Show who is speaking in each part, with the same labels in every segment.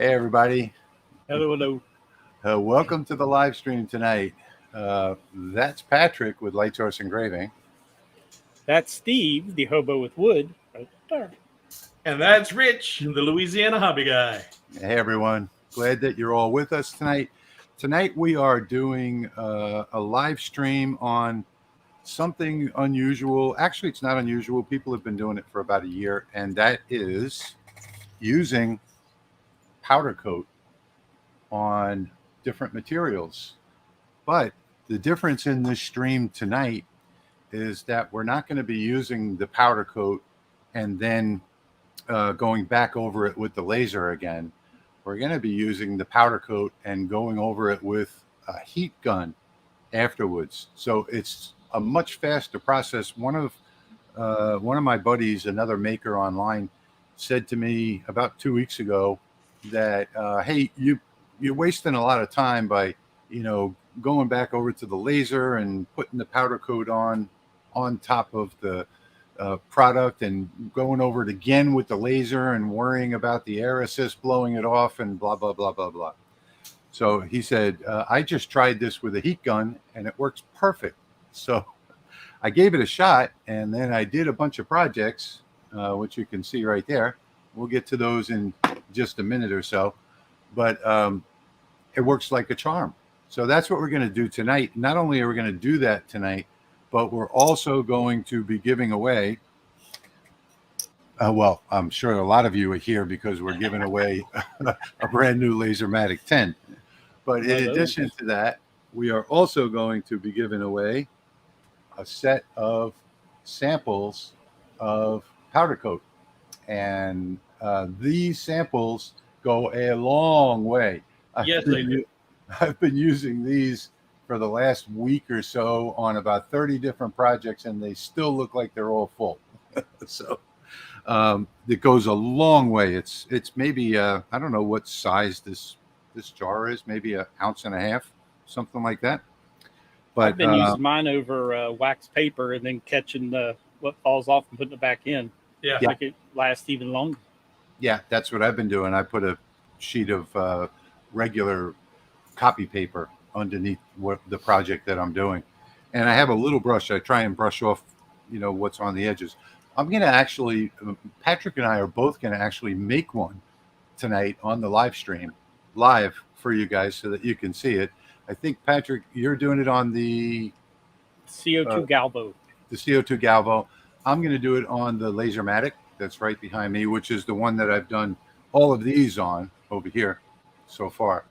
Speaker 1: Hey, everybody.
Speaker 2: Hello, hello.
Speaker 1: Welcome to the live stream tonight. That's Patrick with Lightsource Engraving.
Speaker 2: That's Steve, the hobo with wood. Right there.
Speaker 3: And that's Rich, the Louisiana Hobby Guy.
Speaker 1: Hey, everyone. Glad that you're all with us tonight. Tonight, we are doing a live stream on something unusual. Actually, it's not unusual. People have been doing it for about a year, and that is using powder coat on different materials. But the difference in this stream tonight is that we're not going to be using the powder coat and then going back over it with the laser again. We're going to be using the powder coat and going over it with a heat gun afterwards. So it's a much faster process. One of my buddies, another maker online, said to me about 2 weeks ago that, hey, you're wasting a lot of time by, going back over to the laser and putting the powder coat on top of the product and going over it again with the laser and worrying about the air assist blowing it off and blah, blah, blah, blah, blah. So he said, I just tried this with a heat gun and it works perfect. So I gave it a shot, and then I did a bunch of projects, which you can see right there. We'll get to those in just a minute or so, but it works like a charm. So that's what we're going to do tonight. Not only are we going to do that tonight, but we're also going to be giving away, well, I'm sure a lot of you are here because we're giving away a brand new Lasermatic 10. But in addition to that, we are also going to be giving away a set of samples of powder coat. And these samples go a long way.
Speaker 3: Yes, they do.
Speaker 1: I've been using these for the last week or so on about 30 different projects, and they still look like they're all full. So it goes a long way. It's maybe I don't know what size this jar is, maybe 1.5 ounces, something like that. But
Speaker 2: I've been using mine over wax paper and then catching what falls off and putting it back in.
Speaker 3: Yeah.
Speaker 2: Make it last even longer.
Speaker 1: Yeah, that's what I've been doing. I put a sheet of regular copy paper underneath the project that I'm doing, and I have a little brush. I try and brush off, what's on the edges. I'm going to actually, Patrick and I are both going to actually make one tonight on the live stream, live for you guys so that you can see it. I think, Patrick, you're doing it on the
Speaker 2: CO2 Galvo.
Speaker 1: The CO2 Galvo. I'm going to do it on the Lasermatic that's right behind me, which is the one that I've done all of these on over here so far.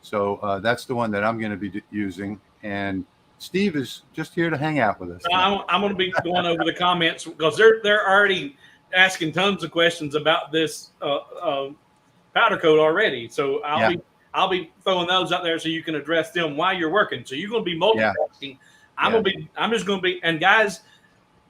Speaker 1: So that's the one that I'm going to be using. And Steve is just here to hang out with us.
Speaker 3: I'm going to be going over the comments because they're already asking tons of questions about this powder coat already. So I'll be throwing those out there so you can address them while you're working. So you're going to be multitasking. I'm just going to be, and guys,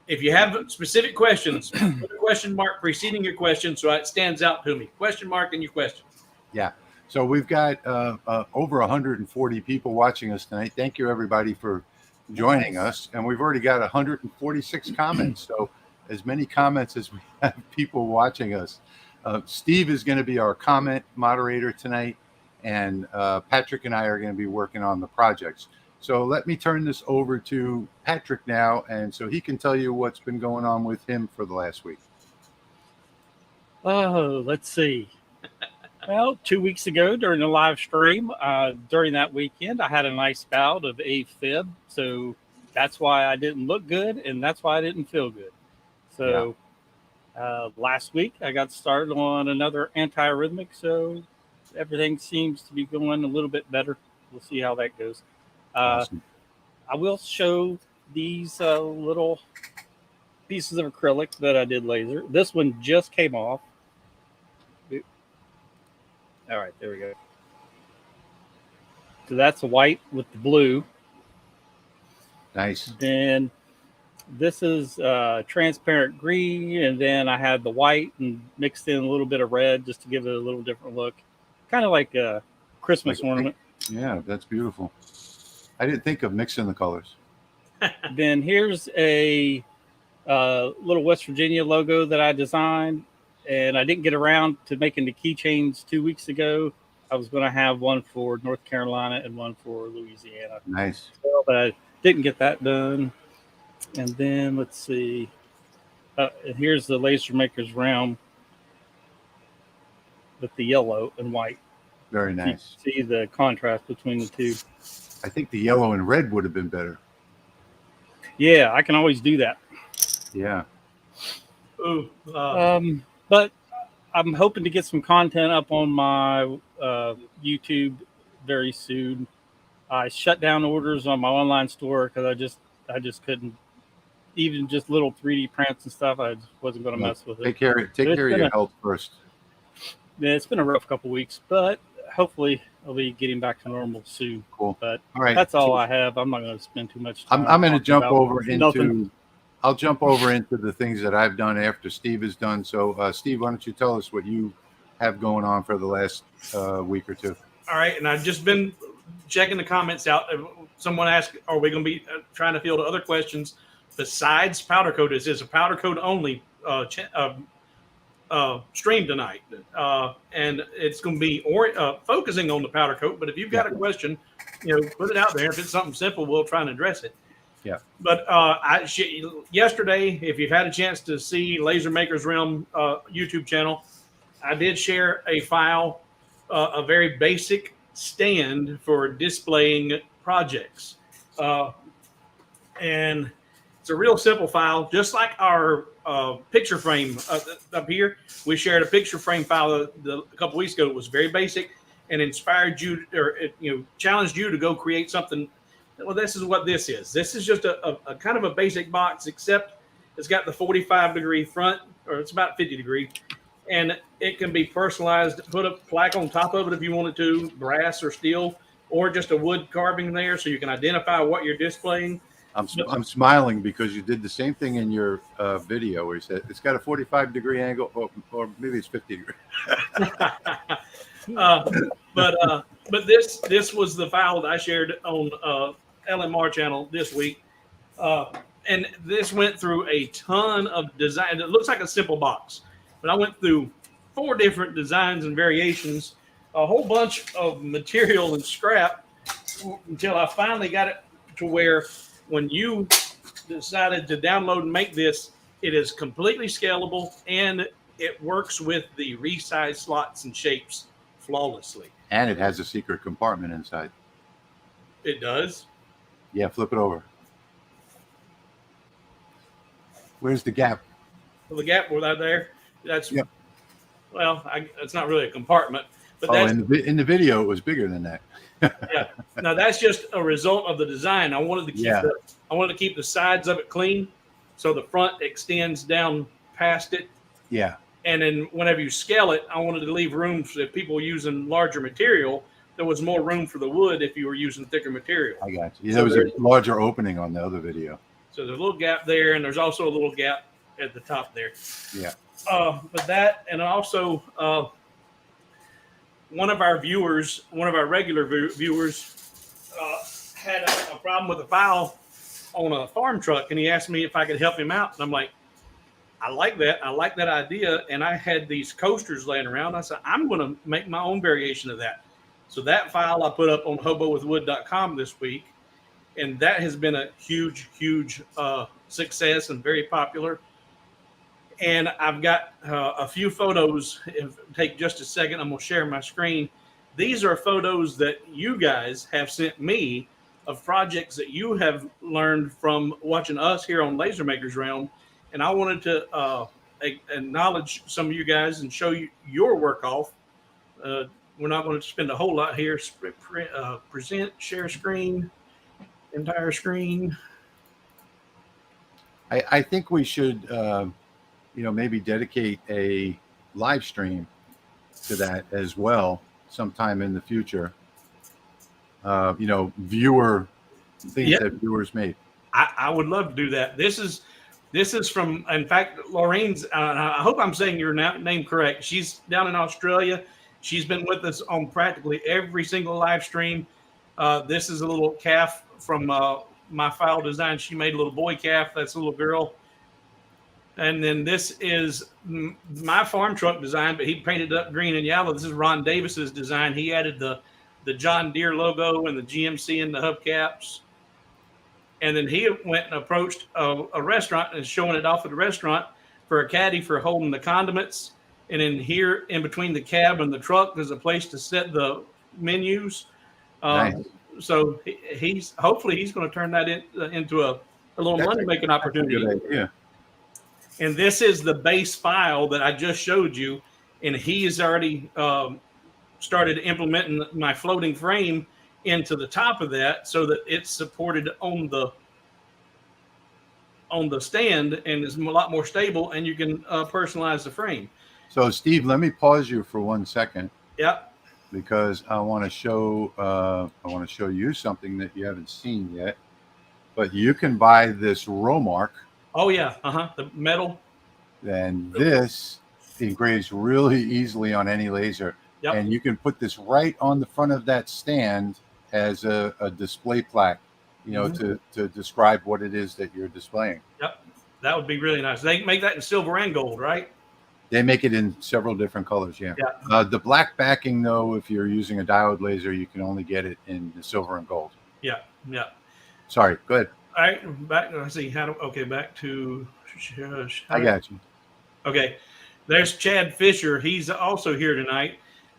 Speaker 3: if you have specific questions, put a question mark preceding your question so it stands out to me. Question mark in your question.
Speaker 1: Yeah. So we've got over 140 people watching us tonight. Thank you, everybody, for joining us. And we've already got 146 comments. So as many comments as we have people watching us. Steve is going to be our comment moderator tonight. And Patrick and I are going to be working on the projects. So let me turn this over to Patrick now, and so he can tell you what's been going on with him for the last week.
Speaker 2: Oh, let's see. Well, 2 weeks ago during the live stream, during that weekend, I had a nice bout of AFib. So that's why I didn't look good, and that's why I didn't feel good. So last week, I got started on another antiarrhythmic. So everything seems to be going a little bit better. We'll see how that goes.
Speaker 1: Awesome.
Speaker 2: I will show these little pieces of acrylic that I did laser. This one just came off. All right, there we go. So that's the white with the blue.
Speaker 1: Nice.
Speaker 2: Then this is transparent green, and then I had the white and mixed in a little bit of red just to give it a little different look. Kind of like a Christmas ornament.
Speaker 1: Yeah, that's beautiful. I didn't think of mixing the colors.
Speaker 2: Then here's a little West Virginia logo that I designed, and I didn't get around to making the keychains 2 weeks ago. I was going to have one for North Carolina and one for Louisiana.
Speaker 1: Nice.
Speaker 2: But I didn't get that done. And then let's see. And here's the Laser Maker's Realm with the yellow and white.
Speaker 1: Very nice.
Speaker 2: You see the contrast between the two.
Speaker 1: I think the yellow and red would have been better.
Speaker 2: Yeah, I can always do that.
Speaker 1: Yeah.
Speaker 3: Ooh,
Speaker 2: but I'm hoping to get some content up on my YouTube very soon. I shut down orders on my online store because I just couldn't, even just little 3D prints and stuff. I just wasn't going to mess with it.
Speaker 1: Take care of your health first.
Speaker 2: Yeah, it's been a rough couple weeks, but hopefully I'll be getting back to normal soon.
Speaker 1: Cool.
Speaker 2: But
Speaker 1: all right,
Speaker 2: that's all I have. I'm not going to spend too much time.
Speaker 1: I'm going to jump over into.
Speaker 2: Nothing.
Speaker 1: I'll jump over into the things that I've done after Steve is done. So, Steve, why don't you tell us what you have going on for the last week or two?
Speaker 3: All right, and I've just been checking the comments out. Someone asked, "Are we going to be trying to field other questions besides powder coat?" This is a powder coat only stream tonight, and it's going to be focusing on the powder coat. But if you've got a question, put it out there. If it's something simple, we'll try and address it.
Speaker 1: Yeah.
Speaker 3: But yesterday, if you've had a chance to see Laser Makers Realm YouTube channel, I did share a file, a very basic stand for displaying projects. And it's a real simple file, just like our picture frame up here. We shared a picture frame file a couple weeks ago. It was very basic and inspired you, or challenged you to go create something. Well, this is what this is. This is just a kind of a basic box, except it's got the 45-degree front, or it's about 50-degree, and it can be personalized. Put a plaque on top of it if you wanted to, brass or steel, or just a wood carving there, so you can identify what you're displaying.
Speaker 1: I'm smiling because you did the same thing in your video where you said it's got a 45-degree angle, or maybe it's 50 degree.
Speaker 3: But this was the file that I shared on LMR channel this week, and this went through a ton of design. It looks like a simple box, but I went through 4 different designs and variations, a whole bunch of material and scrap, until I finally got it to where when you decided to download and make this, it is completely scalable and it works with the resize slots and shapes flawlessly.
Speaker 1: And it has a secret compartment inside.
Speaker 3: It does?
Speaker 1: Yeah, flip it over. Where's the gap?
Speaker 3: Well, the gap without there, that's,
Speaker 1: yep.
Speaker 3: Well, it's not really a compartment. But
Speaker 1: in the video, it was bigger than that.
Speaker 3: Yeah. Now that's just a result of the design. I wanted to keep the sides of it clean, so the front extends down past it.
Speaker 1: Yeah.
Speaker 3: And then whenever you scale it, I wanted to leave room for if people using larger material. There was more room for the wood if you were using thicker material.
Speaker 1: I got you. There was a larger opening on the other video.
Speaker 3: So there's a little gap there, and there's also a little gap at the top there.
Speaker 1: Yeah.
Speaker 3: But that, and also one of our regular viewers had a problem with a file on a farm truck, and he asked me if I could help him out. And I'm like, I like that. I like that idea. And I had these coasters laying around. I said, I'm going to make my own variation of that. So that file I put up on hobowithwood.com this week, and that has been a huge, huge success and very popular. And I've got a few photos. Take just a second. I'm going to share my screen. These are photos that you guys have sent me of projects that you have learned from watching us here on Laser Makers Realm. And I wanted to acknowledge some of you guys and show you your work off. We're not going to spend a whole lot here. Present, share screen, entire screen.
Speaker 1: I think we should, maybe dedicate a live stream to that as well sometime in the future. Viewer things that viewers made.
Speaker 3: I would love to do that. This is from, in fact, Lorraine's, I hope I'm saying your name correct. She's down in Australia. She's been with us on practically every single live stream. This is a little calf from my file design. She made a little boy calf. That's a little girl. And then this is my farm truck design, but he painted it up green and yellow. This is Ron Davis's design. He added the John Deere logo and the GMC and the hubcaps. And then he went and approached a restaurant and is showing it off at the restaurant for a caddy for holding the condiments. And in here, in between the cab and the truck, there's a place to set the menus.
Speaker 1: Nice.
Speaker 3: So he's hopefully he's going to turn that into a little money-making opportunity.
Speaker 1: Good idea.
Speaker 3: And this is the base file that I just showed you. And he has already started implementing my floating frame into the top of that so that it's supported on the stand and is a lot more stable, and you can personalize the frame.
Speaker 1: So Steve, let me pause you for 1 second.
Speaker 3: Yep.
Speaker 1: Because I want to show you something that you haven't seen yet. But you can buy this Romark.
Speaker 3: Oh yeah, the metal.
Speaker 1: And this engraves really easily on any laser.
Speaker 3: Yep.
Speaker 1: And you can put this right on the front of that stand as a display plaque, to describe what it is that you're displaying.
Speaker 3: Yep, that would be really nice. They make that in silver and gold, right?
Speaker 1: They make it in several different colors, yeah. The black backing, though, if you're using a diode laser, you can only get it in the silver and gold.
Speaker 3: Yeah.
Speaker 1: Sorry, go ahead.
Speaker 3: All right, back. Let's see back to.
Speaker 1: I got you.
Speaker 3: Okay, there's Chad Fisher. He's also here tonight.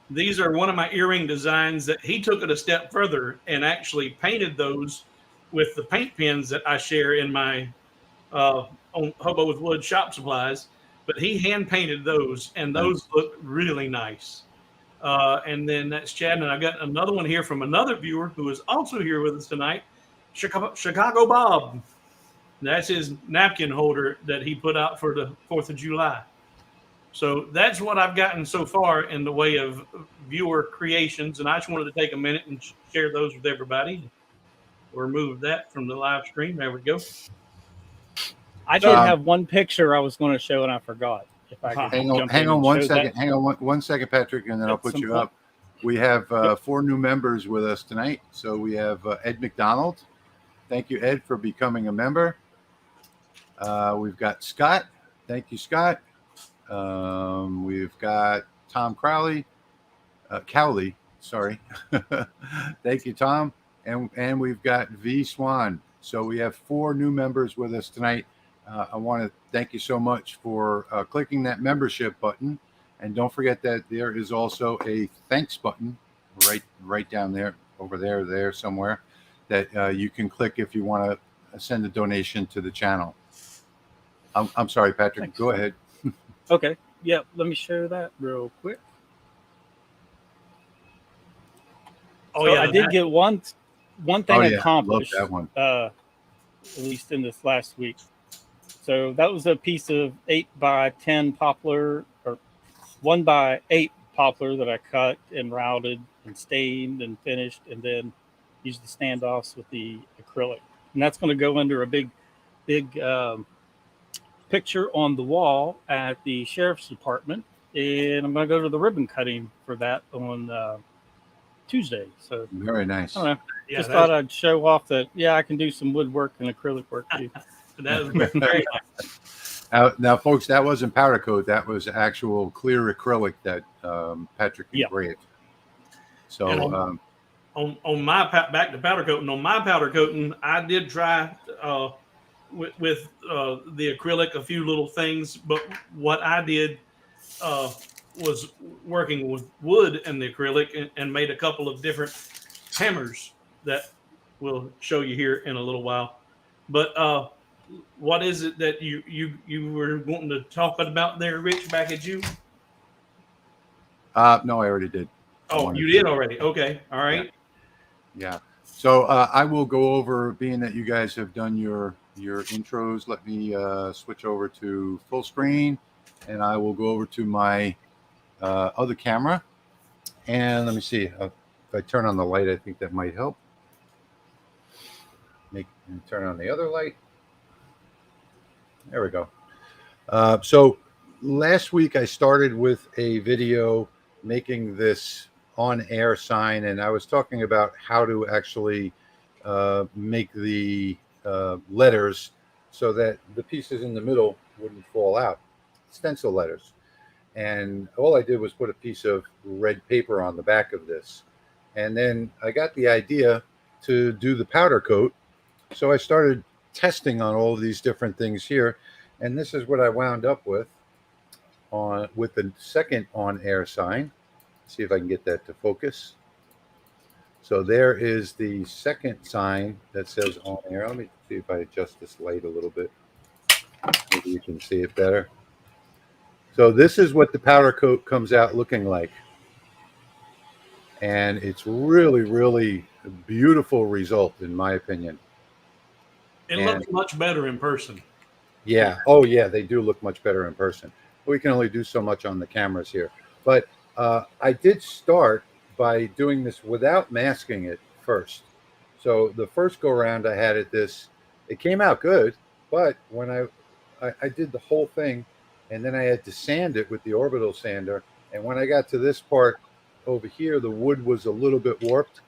Speaker 3: These are one of my earring designs that he took it a step further and actually painted those with the paint pens that I share in my on Hobo with Wood shop supplies. But he hand painted those, and those look really nice. And then that's Chad. And I got another one here from another viewer who is also here with us tonight, Chicago Bob. That's his napkin holder that he put out for the 4th of July. So that's what I've gotten so far in the way of viewer creations. And I just wanted to take a minute and share those with everybody. We'll remove that from the live stream. There we go.
Speaker 2: I did have one picture I was going to show and I forgot. If I could
Speaker 1: hang on 1 second. Hang on one second, Patrick, and then I'll put you up. We have 4 new members with us tonight. So we have Ed McDonald. Thank you, Ed, for becoming a member. We've got Scott. Thank you, Scott. We've got Tom Cowley. Sorry. Thank you, Tom. And we've got V Swan. So we have 4 new members with us tonight. I want to thank you so much for clicking that membership button. And don't forget that there is also a thanks button right down there, over there somewhere, that you can click if you want to send a donation to the channel. I'm sorry, Patrick. Thanks. Go ahead.
Speaker 2: Okay. Yeah, let me share that real quick.
Speaker 3: Oh, yeah.
Speaker 2: I did get one thing accomplished.
Speaker 1: Love that one.
Speaker 2: At least in this last week. So that was a piece of 8x10 poplar, or 1x8 poplar that I cut and routed and stained and finished, and then used the standoffs with the acrylic. And that's going to go under a big picture on the wall at the sheriff's department. And I'm going to go to the ribbon cutting for that on Tuesday. So
Speaker 1: very nice.
Speaker 2: I don't know. Just thought I'd show off that, I can do some woodwork and acrylic work too.
Speaker 3: That was very nice.
Speaker 1: Now, folks, that wasn't powder coat. That was actual clear acrylic that Patrick engraved. So
Speaker 3: on my back to powder coating, on my powder coating, I did try with the acrylic a few little things, but what I did was working with wood and the acrylic and made a couple of different hammers that we'll show you here in a little while. But what is it that you were wanting to talk about there, Rich, back at you?
Speaker 1: No, I already did.
Speaker 3: Oh, you did already? Okay. All right.
Speaker 1: Yeah. So I will go over, being that you guys have done your intros, let me switch over to full screen, and I will go over to my other camera. And let me see. If I turn on the light, I think that might help. Turn on the other light. There we go. So last week I started with a video making this on-air sign, and I was talking about how to actually make the letters so that the pieces in the middle wouldn't fall out. Stencil letters. And all I did was put a piece of red paper on the back of this. And then I got the idea to do the powder coat. So I started testing on all of these different things here. And this is what I wound up with the second on-air sign. See if I can get that to focus. So there is the second sign that says on air. Let me see if I adjust this light a little bit. Maybe you can see it better. So this is what the powder coat comes out looking like. And it's really, really a beautiful result, in my opinion.
Speaker 3: It looks much better in person.
Speaker 1: Yeah. Oh, yeah. They do look much better in person. We can only do so much on the cameras here. But I did start by doing this without masking it first. So the first go around I had at this, it came out good. But when I did the whole thing, and then I had to sand it with the orbital sander. And when I got to this part over here, the wood was a little bit warped.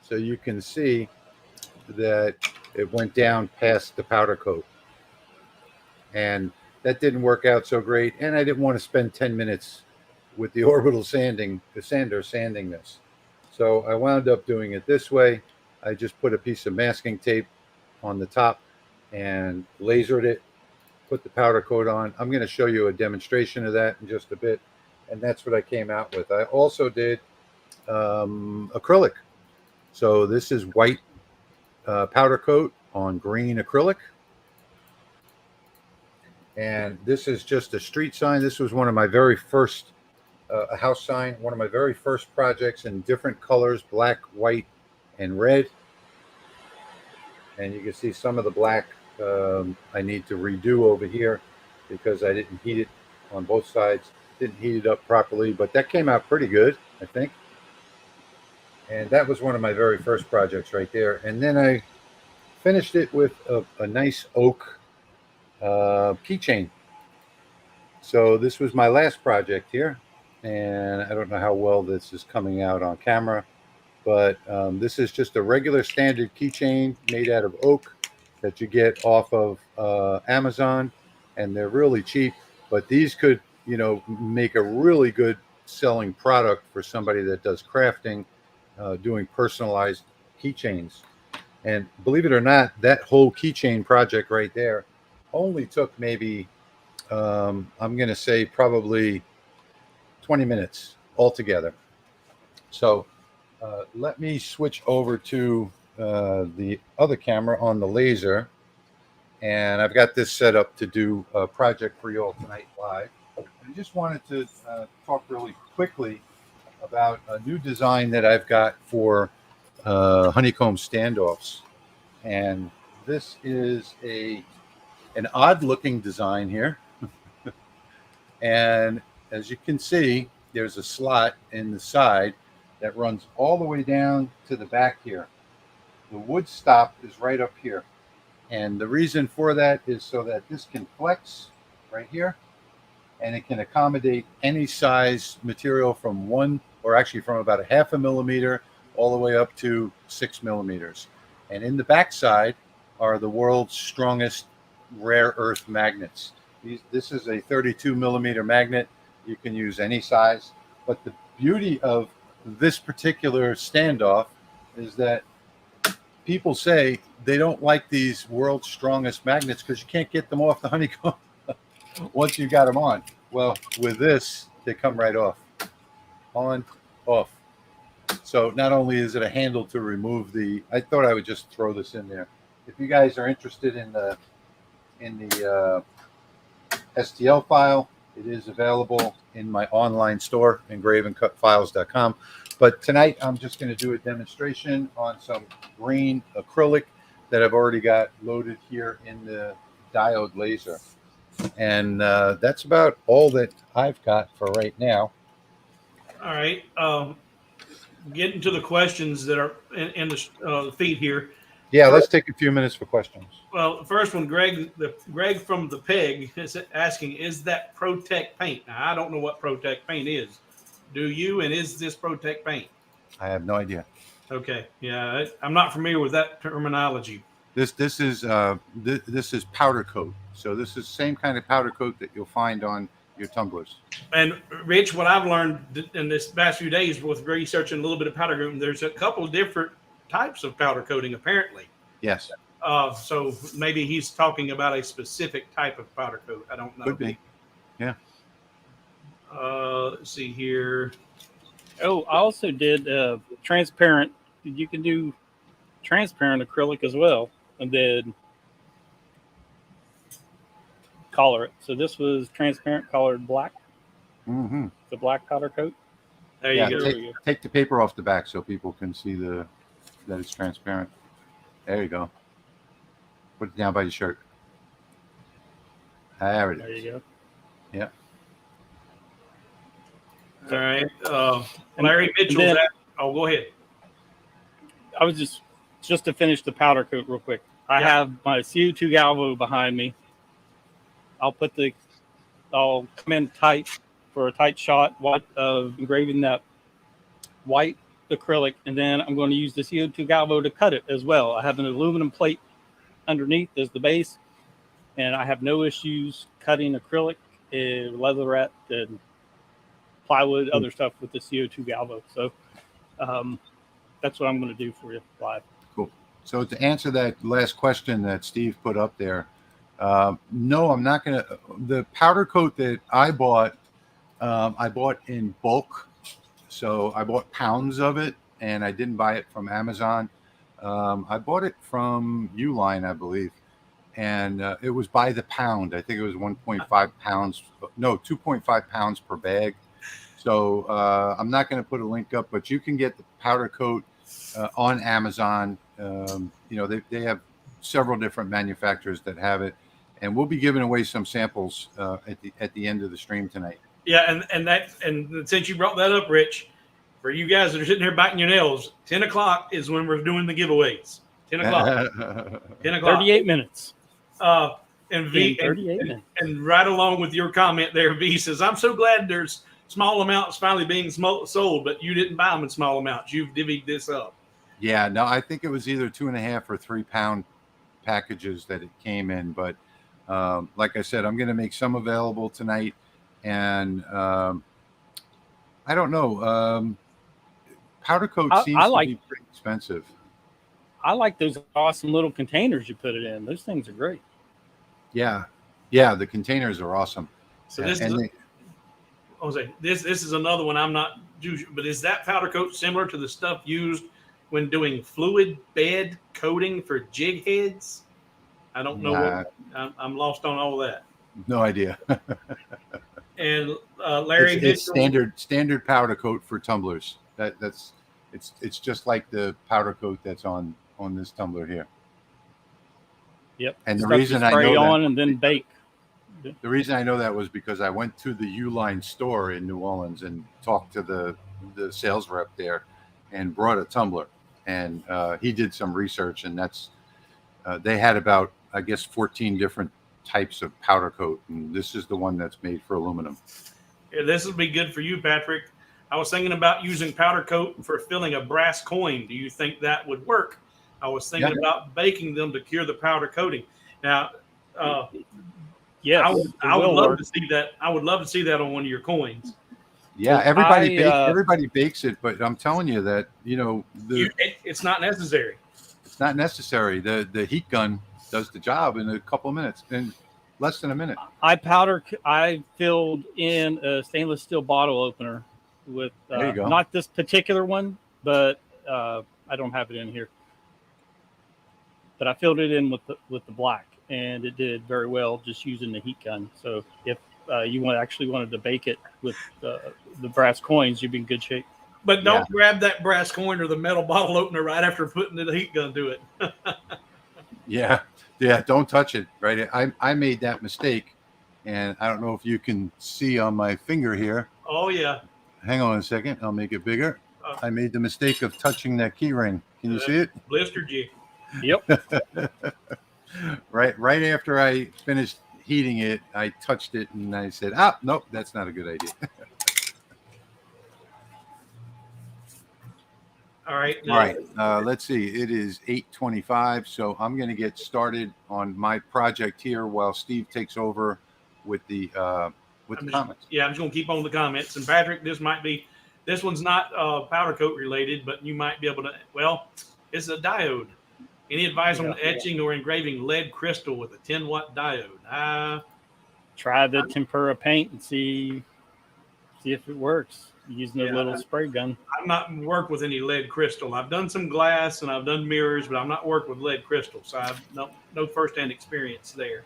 Speaker 1: So you can see that it went down past the powder coat. And that didn't work out so great. And I didn't want to spend 10 minutes with the orbital sander sanding this. So I wound up doing it this way. I just put a piece of masking tape on the top and lasered it, put the powder coat on. I'm going to show you a demonstration of that in just a bit. And that's what I came out with. I also did acrylic. So this is white powder coat on green acrylic. And this is just a street sign. This was one of my very first, a house sign, one of my very first projects in different colors, black, white, and red. And you can see some of the black I need to redo over here because I didn't heat it on both sides. Didn't heat it up properly, but that came out pretty good, I think. And that was one of my very first projects right there. And then I finished it with a nice oak keychain. So this was my last project here, and I don't know how well this is coming out on camera, but this is just a regular standard keychain made out of oak that you get off of Amazon, and they're really cheap, but these could, you know, make a really good selling product for somebody that does crafting, doing personalized keychains. And believe it or not, that whole keychain project right there only took maybe, I'm going to say probably 20 minutes altogether. So let me switch over to the other camera on the laser. And I've got this set up to do a project for you all tonight live. I just wanted to talk really quickly about a new design that I've got for honeycomb standoffs. And this is an odd looking design here. And as you can see, there's a slot in the side that runs all the way down to the back here. The wood stop is right up here. And the reason for that is so that this can flex right here, and it can accommodate any size material from from about a 0.5 millimeter all the way up to 6 millimeters. And in the back side are the world's strongest rare earth magnets. This is a 32 millimeter magnet. You can use any size, but the beauty of this particular standoff is that people say they don't like these world's strongest magnets because you can't get them off the honeycomb once you got them on. Well, with this, they come right off. On, off. So not only is it a handle to remove I thought I would just throw this in there. If you guys are interested in the STL file, it is available in my online store, engravingcutfiles.com. But tonight I'm just going to do a demonstration on some green acrylic that I've already got loaded here in the diode laser. And that's about all that I've got for right now.
Speaker 3: All right. Getting to the questions that are in the feed here.
Speaker 1: Yeah, let's take a few minutes for questions.
Speaker 3: Well, the first one, Greg from the Peg is asking, is that Protect paint? Now, I don't know what Protect paint is. Do you? And is this Protect paint?
Speaker 1: I have no idea.
Speaker 3: Okay. Yeah, I'm not familiar with that terminology.
Speaker 1: This is powder coat. So this is the same kind of powder coat that you'll find on your tumblers.
Speaker 3: And Rich, what I've learned in this past few days with researching a little bit of powder coating, there's a couple of different types of powder coating apparently.
Speaker 1: Yes.
Speaker 3: So maybe he's talking about a specific type of powder coat. I don't know.
Speaker 1: Could be. Yeah.
Speaker 3: Let's see here.
Speaker 2: Oh, I also did transparent. You can do transparent acrylic as well, and then color it. So this was transparent colored black.
Speaker 1: Mm-hmm.
Speaker 2: The black powder coat.
Speaker 3: There
Speaker 1: Yeah,
Speaker 3: you go.
Speaker 1: take the paper off the back so people can see that it's transparent. There you go. Put it down by your shirt. There it is.
Speaker 2: There you go.
Speaker 1: Yeah.
Speaker 3: All right. Larry Mitchell's go ahead.
Speaker 2: I was just to finish the powder coat real quick. I have my CO2 Galvo behind me. I'll come in tight for a tight shot of engraving that white acrylic, and then I'm going to use the CO2 Galvo to cut it as well. I have an aluminum plate underneath as the base, and I have no issues cutting acrylic, leatherette, and plywood, other stuff with the CO2 Galvo. So that's what I'm going to do for you live.
Speaker 1: Cool. So to answer that last question that Steve put up there, no, I'm not going to. The powder coat that I bought in bulk. So I bought pounds of it, and I didn't buy it from Amazon. I bought it from Uline, I believe. And it was by the pound. I think it was 1.5 pounds. No, 2.5 pounds per bag. So I'm not going to put a link up, but you can get the powder coat on Amazon. They have several different manufacturers that have it, and we'll be giving away some samples at the end of the stream tonight.
Speaker 3: Yeah, and since you brought that up, Rich, for you guys that are sitting here biting your nails, 10 o'clock is when we're doing the giveaways. 10 o'clock. 10 o'clock.
Speaker 2: 38 minutes.
Speaker 3: And V,
Speaker 2: 38 minutes.
Speaker 3: And right along with your comment there, V says, I'm so glad there's small amounts finally being sold, but you didn't buy them in small amounts. You've divvied this up.
Speaker 1: Yeah, no, I think it was either 2.5 or 3 pound packages that it came in. But like I said, I'm going to make some available tonight. And I don't know. Powder coat seems to be pretty expensive.
Speaker 2: I like those awesome little containers you put it in. Those things are great.
Speaker 1: Yeah, the containers are awesome.
Speaker 3: So this is another one I'm not usually, but is that powder coat similar to the stuff used when doing fluid bed coating for jig heads? I don't know. I'm lost on all that.
Speaker 1: No idea.
Speaker 3: And Larry,
Speaker 1: it's standard powder coat for tumblers. It's just like the powder coat that's on this tumbler here.
Speaker 2: Yep.
Speaker 1: And the reason I know
Speaker 2: on and then bake.
Speaker 1: The reason I know that was because I went to the Uline store in New Orleans and talked to the sales rep there, and brought a tumbler. And he did some research, and they had about, I guess, 14 different types of powder coat, and this is the one that's made for aluminum.
Speaker 3: Yeah, this would be good for you, Patrick. I was thinking about using powder coat for filling a brass coin. Do you think that would work? I was thinking about baking them to cure the powder coating. Now,
Speaker 2: yes,
Speaker 3: I would love to see that. I would love to see that on one of your coins.
Speaker 1: Yeah, everybody bakes it, but I'm telling you that
Speaker 3: it's not necessary.
Speaker 1: It's not necessary. The heat gun does the job in a couple of minutes, in less than a minute.
Speaker 2: I filled in a stainless steel bottle opener with
Speaker 1: there you go.
Speaker 2: Not this particular one, but I don't have it in here. But I filled it in with the black, and it did very well just using the heat gun. So if you wanted to bake it with the brass coins, you'd be in good shape.
Speaker 3: But don't grab that brass coin or the metal bottle opener right after putting the heat gun to it.
Speaker 1: Yeah, don't touch it. Right, I made that mistake, and I don't know if you can see on my finger here.
Speaker 3: Oh yeah.
Speaker 1: Hang on a second, I'll make it bigger. I made the mistake of touching that key ring. Can you see it?
Speaker 3: Blistered you.
Speaker 2: Yep.
Speaker 1: Right after I finished heating it, I touched it and I said, nope, that's not a good idea.
Speaker 3: All right.
Speaker 1: All right. Let's see. It is 8:25, so I'm going to get started on my project here while Steve takes over with the comments.
Speaker 3: Yeah, I'm just going to keep on the comments. And Patrick, this one's not powder coat related, but you might be able to. Well, it's a diode. Any advice on etching or engraving lead crystal with a 10-watt diode?
Speaker 2: Try the tempera paint and see if it works using a little spray gun.
Speaker 3: I've not worked with any lead crystal. I've done some glass and I've done mirrors, but I've not worked with lead crystal, so I've no firsthand experience there.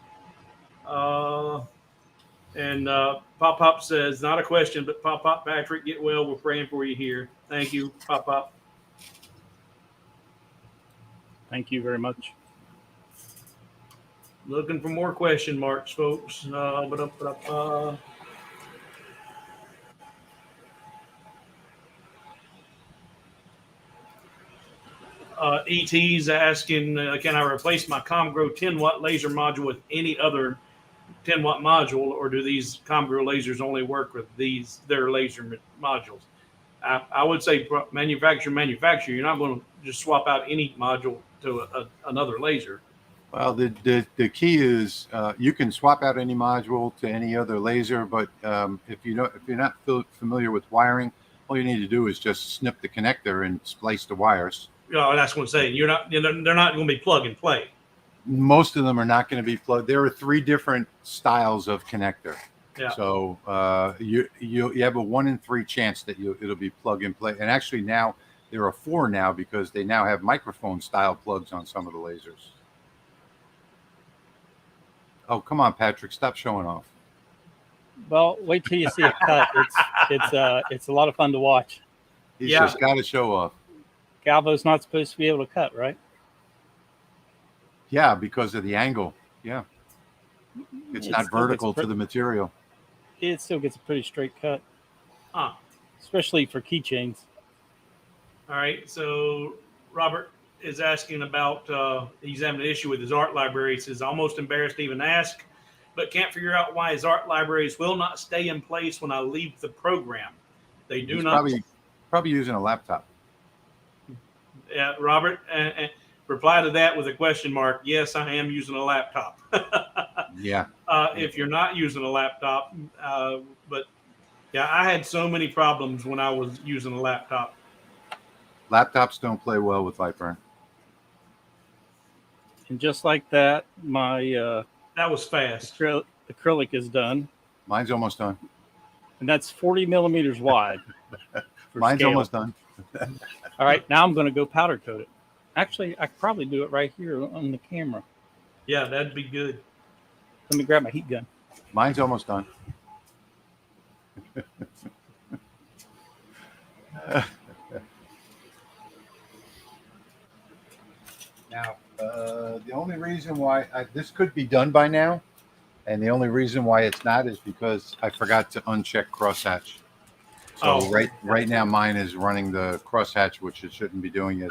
Speaker 3: And Pop Pop says, not a question, but Pop Pop, Patrick, get well. We're praying for you here. Thank you, Pop Pop.
Speaker 2: Thank you very much.
Speaker 3: Looking for more question marks, folks. ET's asking, can I replace my ComGrow 10-watt laser module with any other 10-watt module, or do these ComGrow lasers only work with their laser modules? I would say manufacturer. You're not going to just swap out any module to another laser.
Speaker 1: Well, the key is you can swap out any module to any other laser, but if you're not familiar with wiring, all you need to do is just snip the connector and splice the wires.
Speaker 3: Yeah, that's what I'm saying. They're not going to be plug and play.
Speaker 1: Most of them are not going to be plugged. There are 3 different styles of connector.
Speaker 3: Yeah.
Speaker 1: So you have a 1 in 3 chance that it'll be plug and play. And actually now there are 4 now because they now have microphone style plugs on some of the lasers. Oh, come on, Patrick, stop showing off.
Speaker 2: Well, wait till you see a cut. It's a lot of fun to watch.
Speaker 1: He's just got to show off.
Speaker 2: Galvo's not supposed to be able to cut, right?
Speaker 1: Yeah, because of the angle. Yeah. It's not vertical to the material.
Speaker 2: It still gets a pretty straight cut.
Speaker 3: Huh.
Speaker 2: Especially for keychains.
Speaker 3: All right. So Robert is asking about, he's having an issue with his art library. He says, almost embarrassed to even ask, but can't figure out why his art libraries will not stay in place when I leave the program. They do not.
Speaker 1: Probably using a laptop.
Speaker 3: Yeah, Robert, reply to that with a question mark. Yes, I am using a laptop.
Speaker 1: Yeah.
Speaker 3: If you're not using a laptop, but yeah, I had so many problems when I was using a laptop.
Speaker 1: Laptops don't play well with Lightburn.
Speaker 2: And just like that, my
Speaker 3: that was fast.
Speaker 2: Acrylic is done.
Speaker 1: Mine's almost done.
Speaker 2: And that's 40 millimeters wide.
Speaker 1: Mine's
Speaker 2: scale.
Speaker 1: almost done.
Speaker 2: All right, now I'm going to go powder coat it. Actually, I could probably do it right here on the camera.
Speaker 3: Yeah, that'd be good.
Speaker 2: Let me grab my heat gun.
Speaker 1: Mine's almost done. Now, the only reason why this could be done by now, and the only reason why it's not is because I forgot to uncheck crosshatch. So right now mine is running the crosshatch, which it shouldn't be doing yet.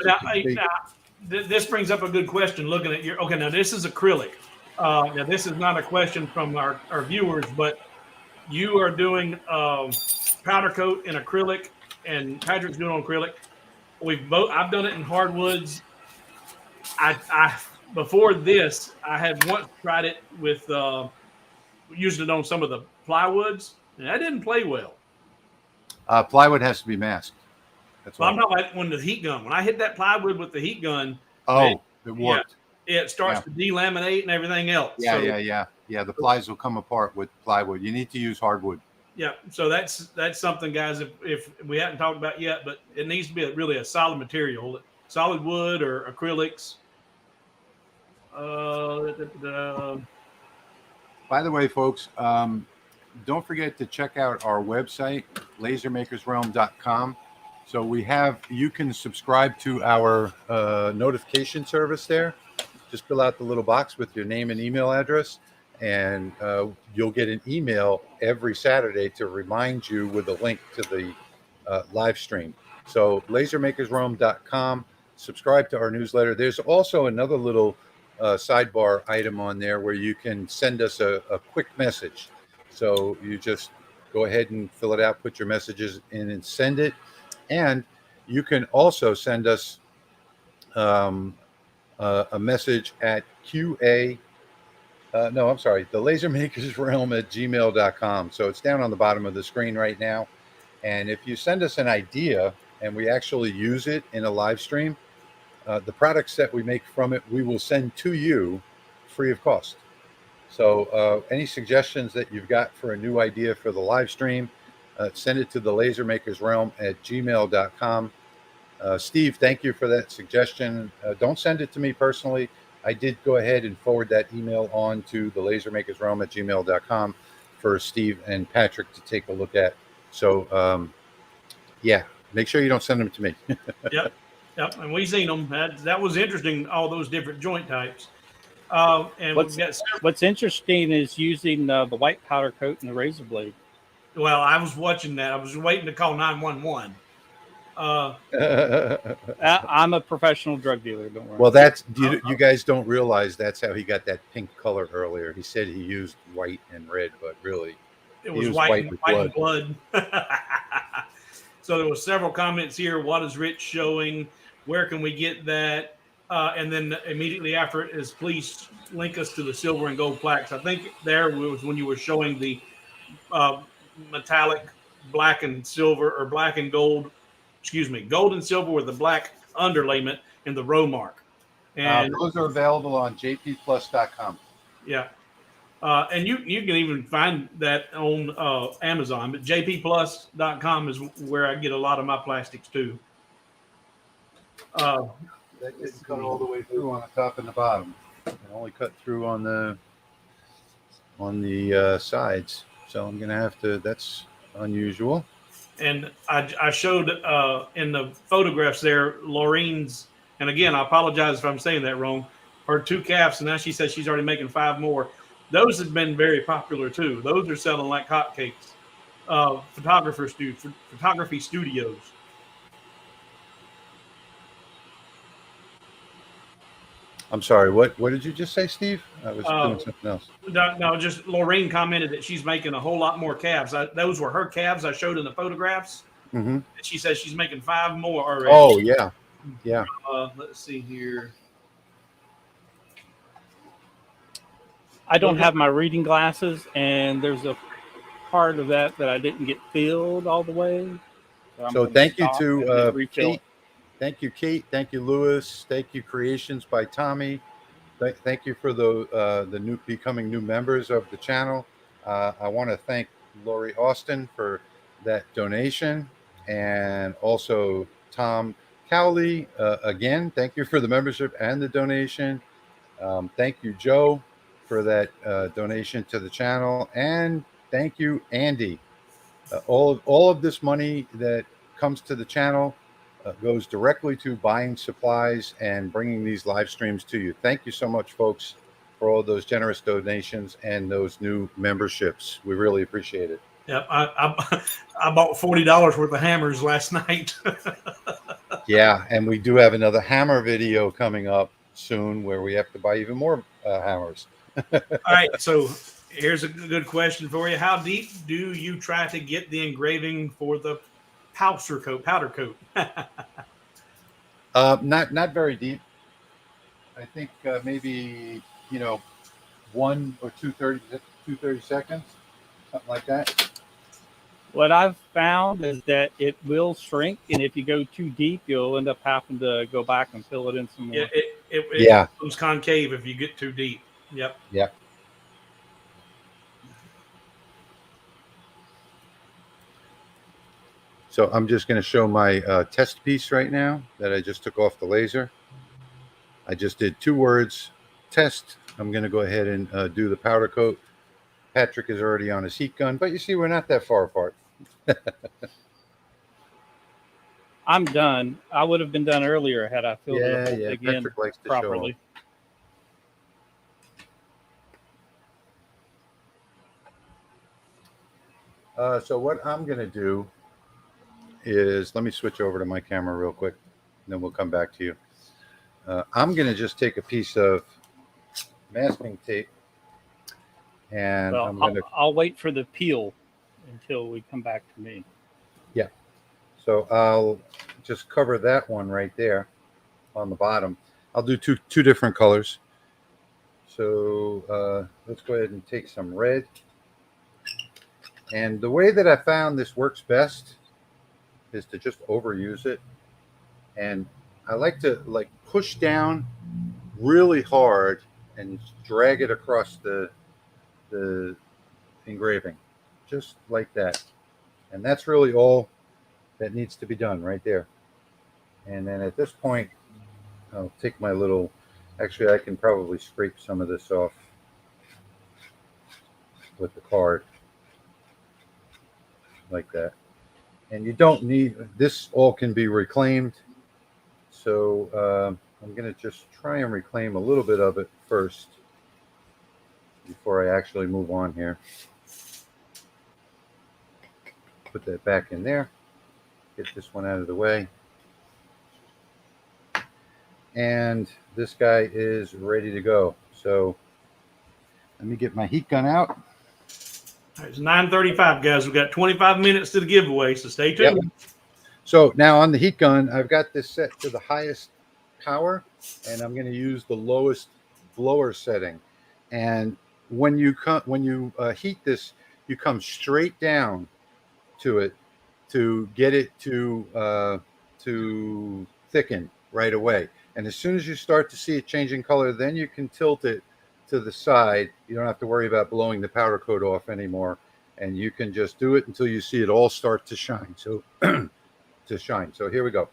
Speaker 3: This brings up a good question. Looking at your now this is acrylic. Now this is not a question from our viewers, but you are doing powder coat in acrylic, and Patrick's doing on acrylic. I've done it in hardwoods. I before this I had once tried it with used it on some of the plywoods, and that didn't play well.
Speaker 1: Plywood has to be masked. That's
Speaker 3: I'm talking about when the heat gun. When I hit that plywood with the heat gun,
Speaker 1: it worked.
Speaker 3: Yeah, it starts to delaminate and everything else.
Speaker 1: Yeah. The plies will come apart with plywood. You need to use hardwood.
Speaker 3: Yeah, so that's something, guys. If we hadn't talked about yet, but it needs to be really a solid material, solid wood or acrylics.
Speaker 1: By the way, folks, don't forget to check out our website, lasermakersrealm.com. So you can subscribe to our notification service there. Just fill out the little box with your name and email address, and you'll get an email every Saturday to remind you with a link to the live stream. So lasermakersrealm.com, subscribe to our newsletter. There's also another little sidebar item on there where you can send us a quick message. So you just go ahead and fill it out, put your messages in and send it. And You can also send us a message at the lasermakersrealm at gmail.com. So it's down on the bottom of the screen right now. And if you send us an idea and we actually use it in a live stream, the products that we make from it, we will send to you free of cost. So any suggestions that you've got for a new idea for the live stream, send it to the lasermakersrealm at gmail.com. Steve, thank you for that suggestion. Don't send it to me personally. I did go ahead and forward that email on to the lasermakersrealm at gmail.com for Steve and Patrick to take a look at. So, yeah, make sure you don't send them to me.
Speaker 3: Yep. And we seen them. That was interesting, all those different joint types. And
Speaker 2: What's interesting is using the white powder coat and the razor blade.
Speaker 3: Well, I was watching that. I was waiting to call 911.
Speaker 2: I'm a professional drug dealer. Don't worry.
Speaker 1: Well, that's you guys don't realize that's how he got that pink color earlier. He said he used white and red, but really
Speaker 3: it was white and blood. So there was several comments here. What is Rich showing? Where can we get that? And then immediately after it is, please link us to the silver and gold plaques. I think there was when you were showing the metallic black and silver, or black and gold, gold and silver with the black underlayment and the row mark. And
Speaker 1: those are available on jpplus.com.
Speaker 3: Yeah. And you can even find that on Amazon, but jpplus.com is where I get a lot of my plastics too.
Speaker 1: That didn't cut all the way through on the top and the bottom. It only cut through on the sides. So I'm going to have to, that's unusual.
Speaker 3: And I showed in the photographs there, Laureen's, and again, I apologize if I'm saying that wrong, her 2 calves, and now she says she's already making 5 more. Those have been very popular too. Those are selling like hotcakes. Photography studios.
Speaker 1: I'm sorry. What did you just say, Steve? I was doing something else.
Speaker 3: No, just Laureen commented that she's making a whole lot more calves. Those were her calves I showed in the photographs.
Speaker 1: Mm-hmm.
Speaker 3: And she says she's making 5 more already.
Speaker 1: Oh, yeah. Yeah.
Speaker 3: Let's see here.
Speaker 2: I don't have my reading glasses, and there's a part of that I didn't get filled all the way.
Speaker 1: So thank you to Kate. Thank you, Kate. Thank you, Lewis. Thank you, Creations by Tommy. Thank you for the becoming new members of the channel. I want to thank Lori Austin for that donation, and also Tom Cowley. Again, thank you for the membership and the donation. Thank you, Joe, for that donation to the channel, and thank you, Andy. All of this money that comes to the channel goes directly to buying supplies and bringing these live streams to you. Thank you so much, folks, for all those generous donations and those new memberships. We really appreciate it.
Speaker 3: Yeah, I bought $40 worth of hammers last night.
Speaker 1: Yeah, and we do have another hammer video coming up soon where we have to buy even more hammers.
Speaker 3: All right, so here's a good question for you. How deep do you try to get the engraving for the powder coat?
Speaker 1: Not very deep. I think maybe 1 or 2 seconds, something like that.
Speaker 2: What I've found is that it will shrink, and if you go too deep, you'll end up having to go back and fill it in some more.
Speaker 3: It becomes concave if you get too deep. Yep.
Speaker 1: Yeah. So I'm just going to show my test piece right now that I just took off the laser. I just did 2 words, test. I'm going to go ahead and do the powder coat. Patrick is already on his heat gun, but you see we're not that far apart.
Speaker 2: I'm done. I would have been done earlier had I filled it up again
Speaker 1: Patrick likes to
Speaker 2: properly.
Speaker 1: So what I'm going to do is, let me switch over to my camera real quick, and then we'll come back to you. I'm going to just take a piece of masking tape, and
Speaker 2: I'll wait for the peel until we come back to me.
Speaker 1: Yeah. So I'll just cover that one right there on the bottom. I'll do two different colors. So let's go ahead and take some red. And the way that I found this works best is to just overuse it. And I like to push down really hard and drag it across the engraving, just like that. And that's really all that needs to be done right there. And then at this point, I'll take my little, actually I can probably scrape some of this off with the card. Like that. And you don't need, this all can be reclaimed. So I'm going to just try and reclaim a little bit of it first before I actually move on here. Put that back in there. Get this one out of the way. And this guy is ready to go. So let me get my heat gun out.
Speaker 3: It's 9:35, guys. We've got 25 minutes to the giveaway, so stay tuned.
Speaker 1: Yep. So now on the heat gun, I've got this set to the highest power, and I'm going to use the lowest blower setting. And when you heat this, you come straight down to it to get it to thicken right away. And as soon as you start to see it changing color, then you can tilt it to the side. You don't have to worry about blowing the powder coat off anymore, and you can just do it until you see it all start to shine. So So here we go.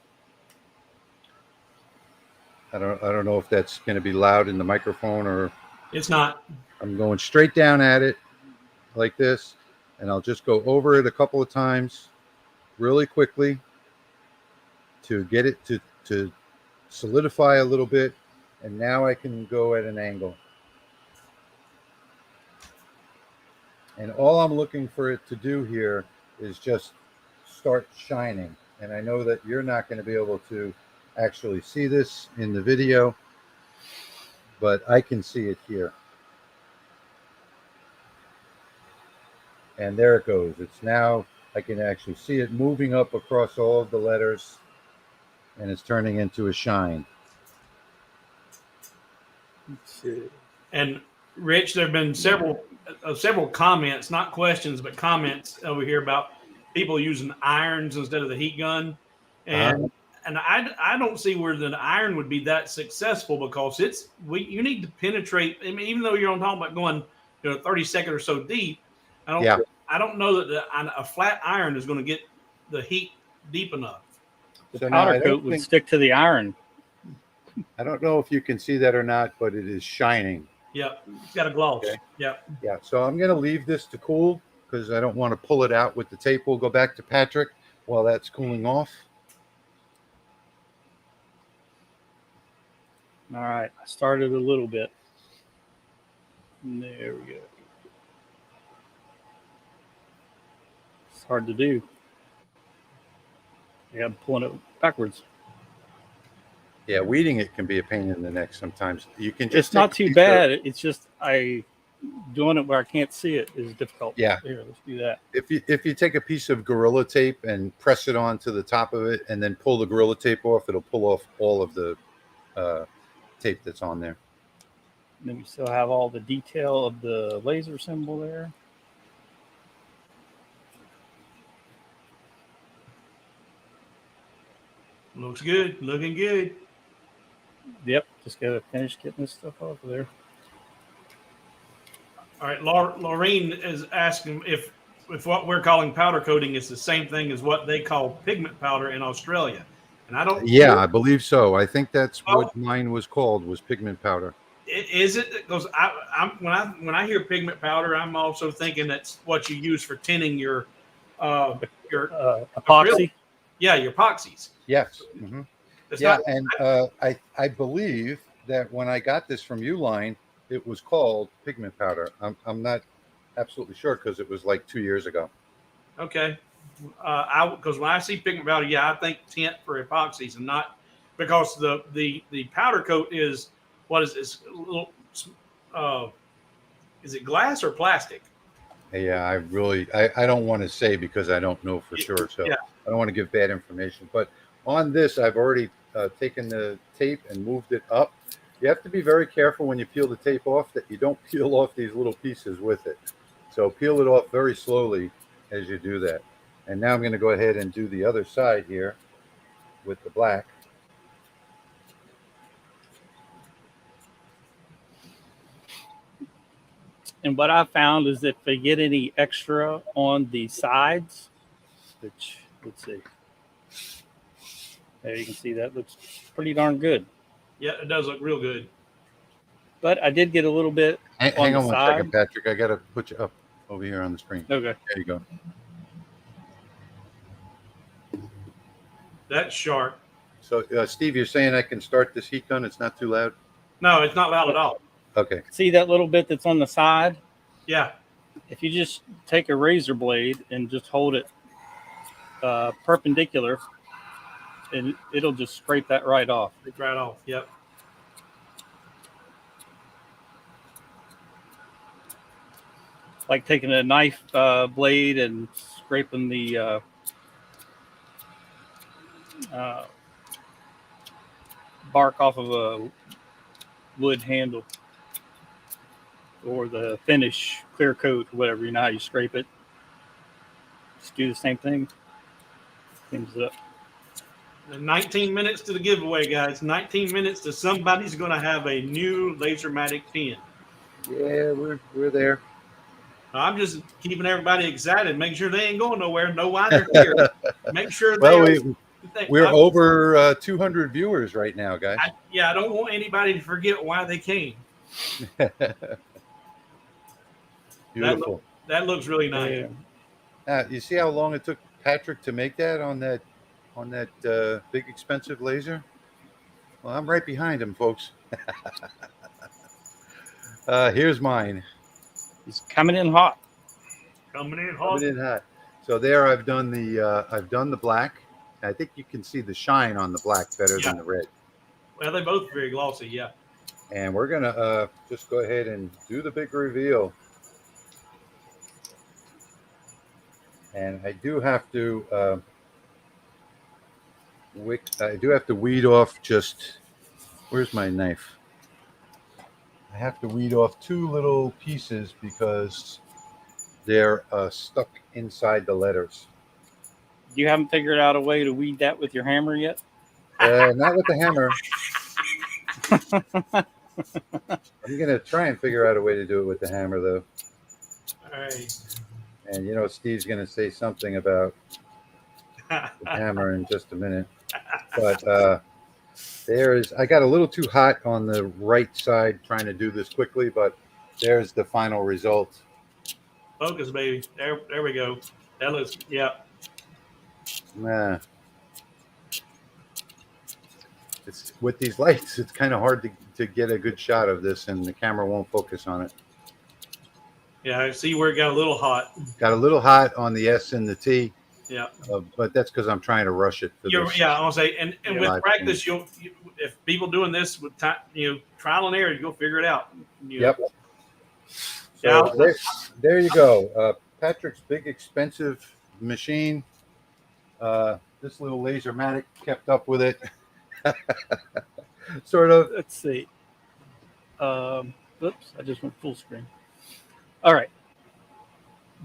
Speaker 1: I don't know if that's going to be loud in the microphone or
Speaker 3: it's not.
Speaker 1: I'm going straight down at it like this, and I'll just go over it a couple of times really quickly to get it to solidify a little bit, and now I can go at an angle. And all I'm looking for it to do here is just start shining. And I know that you're not going to be able to actually see this in the video, but I can see it here. And there it goes. It's now, I can actually see it moving up across all of the letters, and it's turning into a shine.
Speaker 2: Let's see.
Speaker 3: And Rich, there have been several comments, not questions, but comments over here about people using irons instead of the heat gun. And I don't see where the iron would be that successful, because you need to penetrate. I mean, even though you're on talking about going 30 seconds or so deep, I don't know that a flat iron is going to get the heat deep enough.
Speaker 2: The powder coat would stick to the iron.
Speaker 1: I don't know if you can see that or not, but it is shining.
Speaker 3: Yep, it's got a gloss.
Speaker 1: Okay.
Speaker 3: Yep.
Speaker 1: Yeah, so I'm going to leave this to cool because I don't want to pull it out with the tape. We'll go back to Patrick while that's cooling off.
Speaker 2: All right, I started a little bit. There we go. It's hard to do. Yeah, I'm pulling it backwards.
Speaker 1: Yeah, weeding it can be a pain in the neck sometimes. You can just
Speaker 2: It's not too bad. It's just doing it where I can't see it is difficult.
Speaker 1: Yeah.
Speaker 2: Here, let's do that.
Speaker 1: If you take a piece of Gorilla Tape and press it onto the top of it and then pull the Gorilla Tape off, it'll pull off all of the tape that's on there.
Speaker 2: And then we still have all the detail of the laser symbol there.
Speaker 3: Looks good. Looking good.
Speaker 2: Yep, just got to finish getting this stuff off of there.
Speaker 3: All right, Laureen is asking if what we're calling powder coating is the same thing as what they call pigment powder in Australia. And I don't.
Speaker 1: Yeah, I believe so. I think that's what mine was called, was pigment powder.
Speaker 3: Is it? Because when I hear pigment powder, I'm also thinking that's what you use for tinning your
Speaker 2: epoxy.
Speaker 3: Acrylic. Yeah, your epoxies.
Speaker 1: Yes. Mm-hmm. I believe that when I got this from Uline, it was called pigment powder. I'm not absolutely sure because it was like 2 years ago.
Speaker 3: Okay. Because when I see pigment powder, I think tint for epoxies, and not because the powder coat is what is this little? Is it glass or plastic?
Speaker 1: Yeah, I don't want to say because I don't know for sure. So I don't want to give bad information. But On this, I've already taken the tape and moved it up. You have to be very careful when you peel the tape off that you don't peel off these little pieces with it. So peel it off very slowly as you do that. And now I'm going to go ahead and do the other side here with the black.
Speaker 2: And what I found is if they get any extra on the sides, which, let's see. There you can see that looks pretty darn good.
Speaker 3: Yeah, it does look real good.
Speaker 2: But I did get a little bit
Speaker 1: Hang on one
Speaker 2: side.
Speaker 1: second, Patrick. I got to put you up over here on the screen.
Speaker 2: Okay.
Speaker 1: There you go.
Speaker 3: That's sharp.
Speaker 1: So, Steve, you're saying I can start this heat gun? It's not too loud?
Speaker 3: No, it's not loud at all.
Speaker 1: Okay.
Speaker 2: See that little bit that's on the side?
Speaker 3: Yeah.
Speaker 2: If you just take a razor blade and just hold it perpendicular, and it'll just scrape that right off.
Speaker 3: It's right off. Yep.
Speaker 2: Like taking a knife blade and scraping the bark off of a wood handle, or the finish clear coat, or whatever. You know how you scrape it. Just do the same thing. Cleans it up.
Speaker 3: And 19 minutes to the giveaway, guys. 19 minutes to somebody's going to have a new Lasermatic pen.
Speaker 1: Yeah, we're there.
Speaker 3: I'm just keeping everybody excited. Make sure they ain't going nowhere. Know why they're here. Make sure
Speaker 1: Well, we're
Speaker 3: I'm-
Speaker 1: over 200 viewers right now, guys.
Speaker 3: I don't want anybody to forget why they came.
Speaker 1: Beautiful.
Speaker 3: That looks really nice.
Speaker 2: Yeah.
Speaker 1: You see how long it took Patrick to make that on that big expensive laser? Well, I'm right behind him, folks. Here's mine.
Speaker 2: It's coming in hot.
Speaker 3: Coming in hot.
Speaker 1: Coming in hot. So there, I've done the black. I think you can see the shine on the black better than the red.
Speaker 3: Well, they're both very glossy, yeah.
Speaker 1: And we're gonna just go ahead and do the big reveal. And I do have to weed off just. Where's my knife? I have to weed off two little pieces because they're stuck inside the letters.
Speaker 2: You haven't figured out a way to weed that with your hammer yet?
Speaker 1: Not with the hammer. I'm gonna try and figure out a way to do it with the hammer, though.
Speaker 3: All right.
Speaker 1: And you know, Steve's gonna say something about the hammer in just a minute. But I got a little too hot on the right side trying to do this quickly, but there's the final result.
Speaker 3: Focus, baby. There we go. That looks, yeah.
Speaker 1: Nah. It's with these lights, it's kind of hard to get a good shot of this, and the camera won't focus on it.
Speaker 3: Yeah, I see where it got a little hot.
Speaker 1: Got a little hot on the S and the T.
Speaker 3: Yeah.
Speaker 1: But that's because I'm trying to rush it.
Speaker 3: Yeah, I want to say, and with
Speaker 1: live
Speaker 3: practice, if people doing this with time, trial and error, you'll figure it out.
Speaker 1: Yep.
Speaker 3: Yeah.
Speaker 1: So there you go. Patrick's big expensive machine. This little Lasermatic kept up with it. Sort of.
Speaker 2: Let's see. Oops, I just went full screen. All right.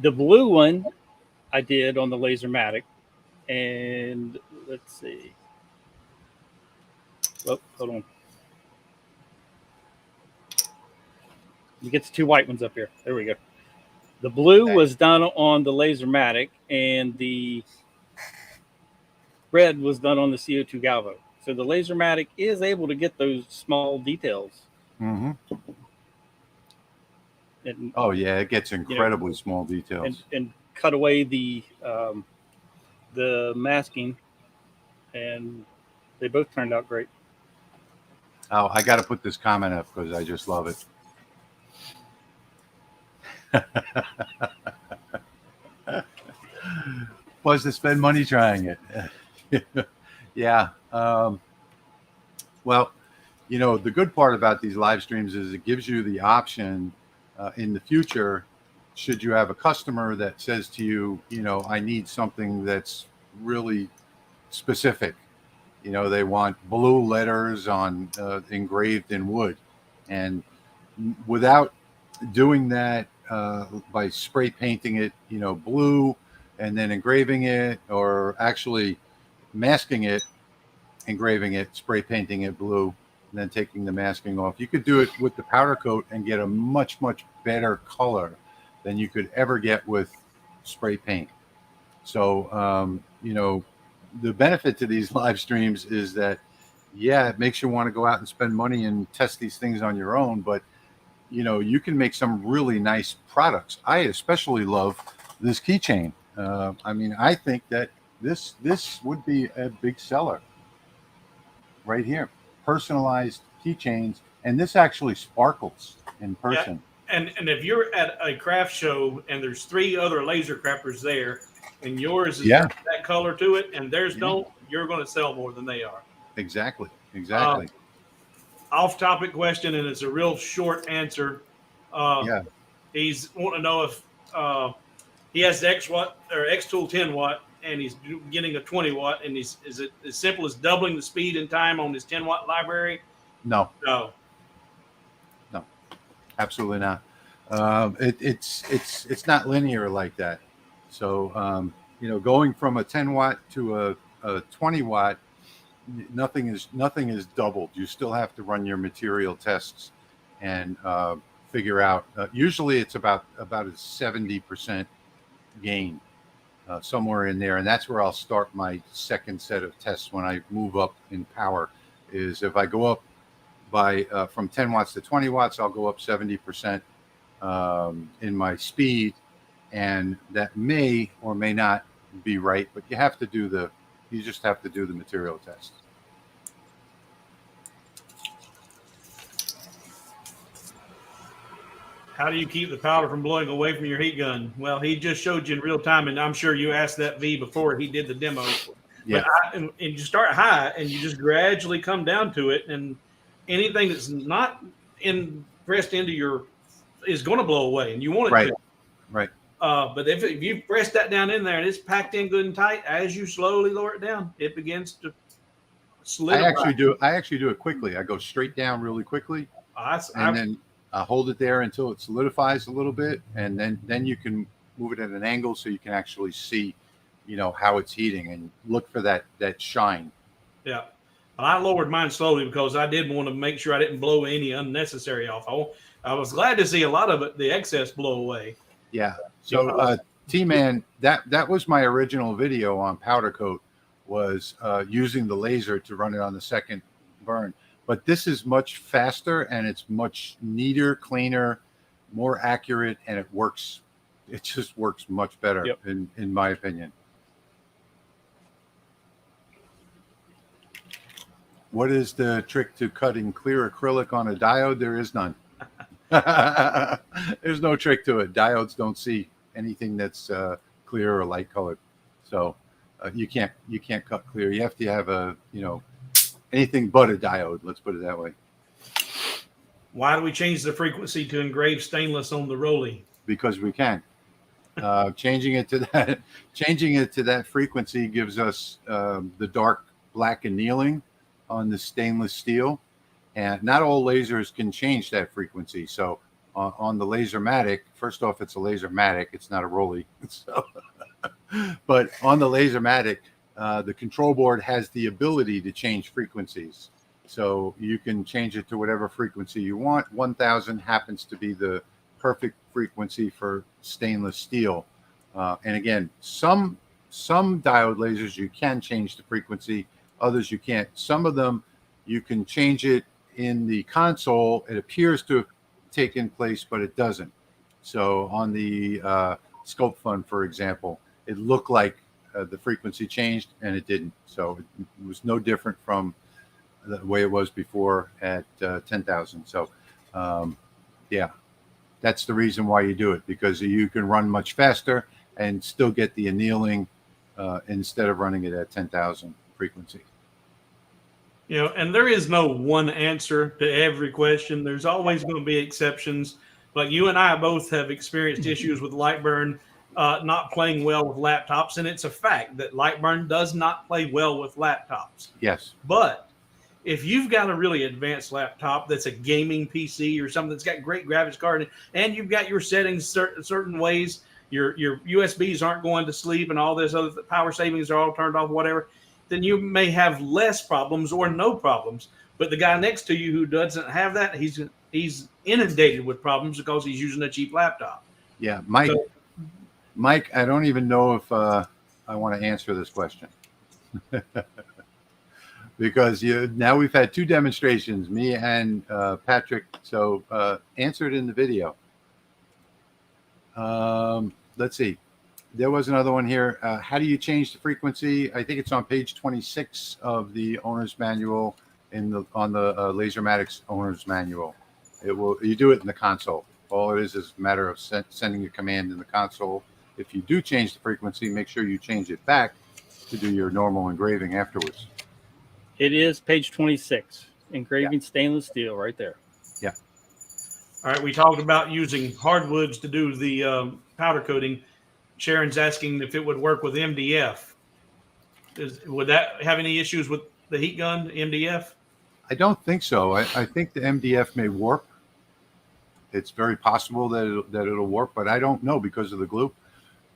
Speaker 2: The blue one I did on the Lasermatic, and let's see. Oh, hold on. You get the two white ones up here. There we go. The blue was done on the Lasermatic, and the red was done on the CO2 Galvo. So the Lasermatic is able to get those small details.
Speaker 1: Mm-hmm.
Speaker 2: And,
Speaker 1: oh yeah, it gets incredibly small details.
Speaker 2: And cut away the masking, and they both turned out great.
Speaker 1: Oh, I got to put this comment up because I just love it. Was to spend money trying it. Yeah. Well, the good part about these live streams is it gives you the option in the future, should you have a customer that says to you, I need something that's really specific. You know, they want blue letters on engraved in wood, and without doing that by spray painting it, you know, blue, and then engraving it, or actually masking it, engraving it, spray painting it blue, and then taking the masking off. You could do it with the powder coat and get a much better color than you could ever get with spray paint. So you know, the benefit to these live streams is that, yeah, it makes you want to go out and spend money and test these things on your own, but you know, you can make some really nice products. I especially love this keychain. I mean, I think that this would be a big seller right here. Personalized keychains, and this actually sparkles in person.
Speaker 3: And if you're at a craft show and there's 3 other laser crafters there, and yours is that color to it, and theirs don't, you're going to sell more than they are.
Speaker 1: Exactly.
Speaker 3: Off-topic question, and it's a real short answer. He's wanting to know if he has the X-Tool 10 watt, and he's getting a 20 watt, and is it as simple as doubling the speed and time on his 10 watt library?
Speaker 1: No, absolutely not. It's not linear like that. So you know, going from a 10 watt to a 20 watt, nothing is doubled. You still have to run your material tests and figure out. Usually, it's about a 70% gain, somewhere in there, and that's where I'll start my second set of tests when I move up in power. Is if I go up by from 10 watts to 20 watts, I'll go up 70% in my speed, and that may or may not be right, but you just have to do the material test.
Speaker 3: How do you keep the powder from blowing away from your heat gun? Well, he just showed you in real time, and I'm sure you asked that V before he did the demo.
Speaker 1: Yeah.
Speaker 3: And you start high, and you just gradually come down to it, and anything that's not pressed into is going to blow away, and you want it to.
Speaker 1: Right.
Speaker 3: But if you press that down in there and it's packed in good and tight, as you slowly lower it down, it begins to solidify.
Speaker 1: I actually do it quickly. I go straight down really quickly, and then I hold it there until it solidifies a little bit, and then you can move it at an angle so you can actually see, you know, how it's heating and look for that shine.
Speaker 3: Yeah. Well, I lowered mine slowly because I did want to make sure I didn't blow any unnecessary off. I was glad to see a lot of it, the excess blow away.
Speaker 1: Yeah. So T-Man, that was my original video on powder coat, was using the laser to run it on the second burn. But this is much faster, and it's much neater, cleaner, more accurate, and it works. It just works much better, in my opinion. What is the trick to cutting clear acrylic on a diode? There is none. There's no trick to it. Diodes don't see anything that's clear or light colored, so you can't cut clear. You have to have anything but a diode. Let's put it that way.
Speaker 3: Why do we change the frequency to engrave stainless on the Rolly?
Speaker 1: Because we can. Changing it to that frequency gives us the dark black annealing on the stainless steel, and not all lasers can change that frequency. So on the Lasermatic, first off, it's a Lasermatic, it's not a Rolly. So, but on the Lasermatic, the control board has the ability to change frequencies. So you can change it to whatever frequency you want. 1000 happens to be the perfect frequency for stainless steel. And again, some diode lasers, you can change the frequency, others you can't. Some of them, you can change it in the console. It appears to have taken place, but it doesn't. So on the Scope Fund, for example, it looked like the frequency changed, and it didn't. So it was no different from the way it was before at 10,000. So yeah, that's the reason why you do it, because you can run much faster and still get the annealing instead of running it at 10,000 frequency.
Speaker 3: You know, and there is no one answer to every question. There's always going to be exceptions. Like you and I both have experienced issues with Lightburn. not playing well with laptops, and it's a fact that Lightburn does not play well with laptops.
Speaker 1: Yes.
Speaker 3: But if you've got a really advanced laptop that's a gaming PC or something that's got great graphics card, and you've got your settings certain ways, your USBs aren't going to sleep, and all this other power savings are all turned off, whatever, then you may have less problems or no problems. But the guy next to you who doesn't have that, he's inundated with problems because he's using a cheap laptop.
Speaker 1: Yeah, Mike, I don't even know if I want to answer this question. Because now we've had 2 demonstrations, me and Patrick. So answer it in the video. Let's see. There was another one here. How do you change the frequency? I think it's on page 26 of the owner's manual on the Lasermatic's owner's manual. You do it in the console. All it is a matter of sending a command in the console. If you do change the frequency, make sure you change it back to do your normal engraving afterwards.
Speaker 2: It is page 26, engraving stainless steel right there.
Speaker 1: Yeah.
Speaker 3: All right. We talked about using hardwoods to do the powder coating. Sharon's asking if it would work with MDF. Would that have any issues with the heat gun, MDF?
Speaker 1: I don't think so. I think the MDF may warp. It's very possible that it'll warp, but I don't know because of the glue.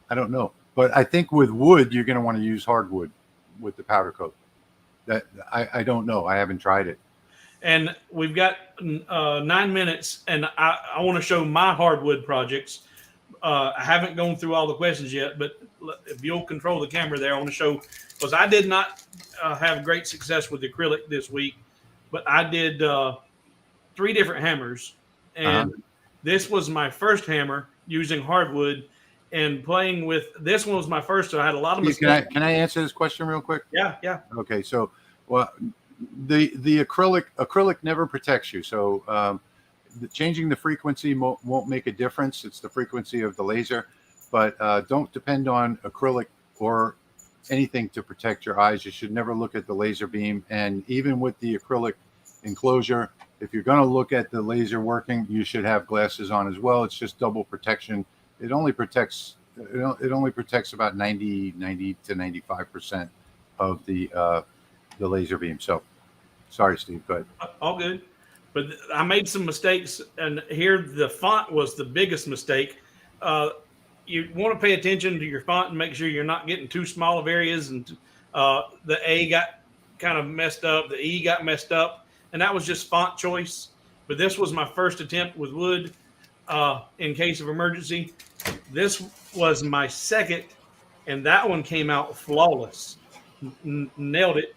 Speaker 1: I don't know. But I think with wood, you're going to want to use hardwood with the powder coat. That I don't know. I haven't tried it.
Speaker 3: And we've got 9 minutes, and I want to show my hardwood projects. I haven't gone through all the questions yet, but if you'll control the camera there, I want to show, because I did not have great success with the acrylic this week, but I did 3 different hammers, and this was my first hammer using hardwood, and playing with this one was my first, so I had a lot of mistakes.
Speaker 1: Can I answer this question real quick?
Speaker 3: Yeah.
Speaker 1: Okay, so the acrylic never protects you, so changing the frequency won't make a difference. It's the frequency of the laser, but don't depend on acrylic or anything to protect your eyes. You should never look at the laser beam, and even with the acrylic enclosure, if you're going to look at the laser working, you should have glasses on as well. It's just double protection. It only protects about 90 to 95% of the laser beam. So sorry, Steve, go ahead.
Speaker 3: All good. But I made some mistakes, and here the font was the biggest mistake. You want to pay attention to your font and make sure you're not getting too small of areas, and the A got kind of messed up, the E got messed up, and that was just font choice. But this was my first attempt with wood in case of emergency. This was my second, and that one came out flawless. Nailed it.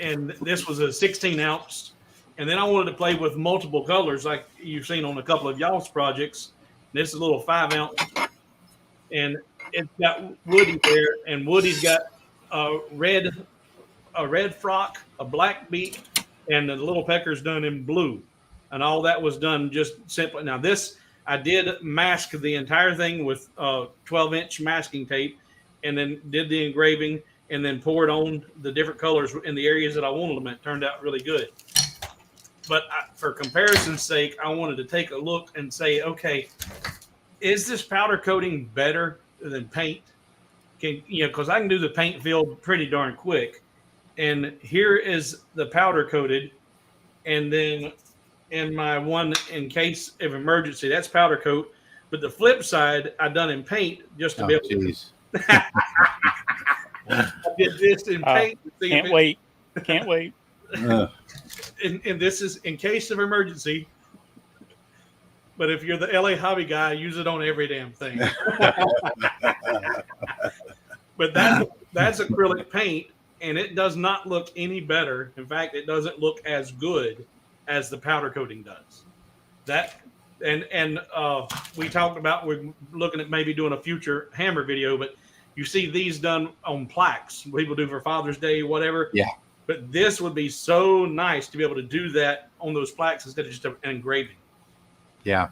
Speaker 3: And this was a 16 ounce. And then I wanted to play with multiple colors like you've seen on a couple of y'all's projects. This is a little 5 ounce. And it's got Woody there, and Woody's got a red frock, a black beak, and the little pecker's done in blue. And all that was done just simply. Now this, I did mask the entire thing with 12-inch masking tape, and then did the engraving, and then poured on the different colors in the areas that I wanted them. It turned out really good. But for comparison's sake, I wanted to take a look and say, okay, is this powder coating better than paint? Because I can do the paint field pretty darn quick. And here is the powder coated, and then in my one in case of emergency, that's powder coat. But the flip side, I done in paint just to be able to. I did this in paint.
Speaker 2: Can't wait.
Speaker 3: And this is in case of emergency. But if you're the LA Hobby Guy, use it on every damn thing. But that's acrylic paint, and it does not look any better. In fact, it doesn't look as good as the powder coating does. And we talked about, we're looking at maybe doing a future hammer video, but you see these done on plaques. People do for Father's Day, whatever.
Speaker 1: Yeah.
Speaker 3: But this would be so nice to be able to do that on those plaques instead of just an engraving.
Speaker 1: Yeah.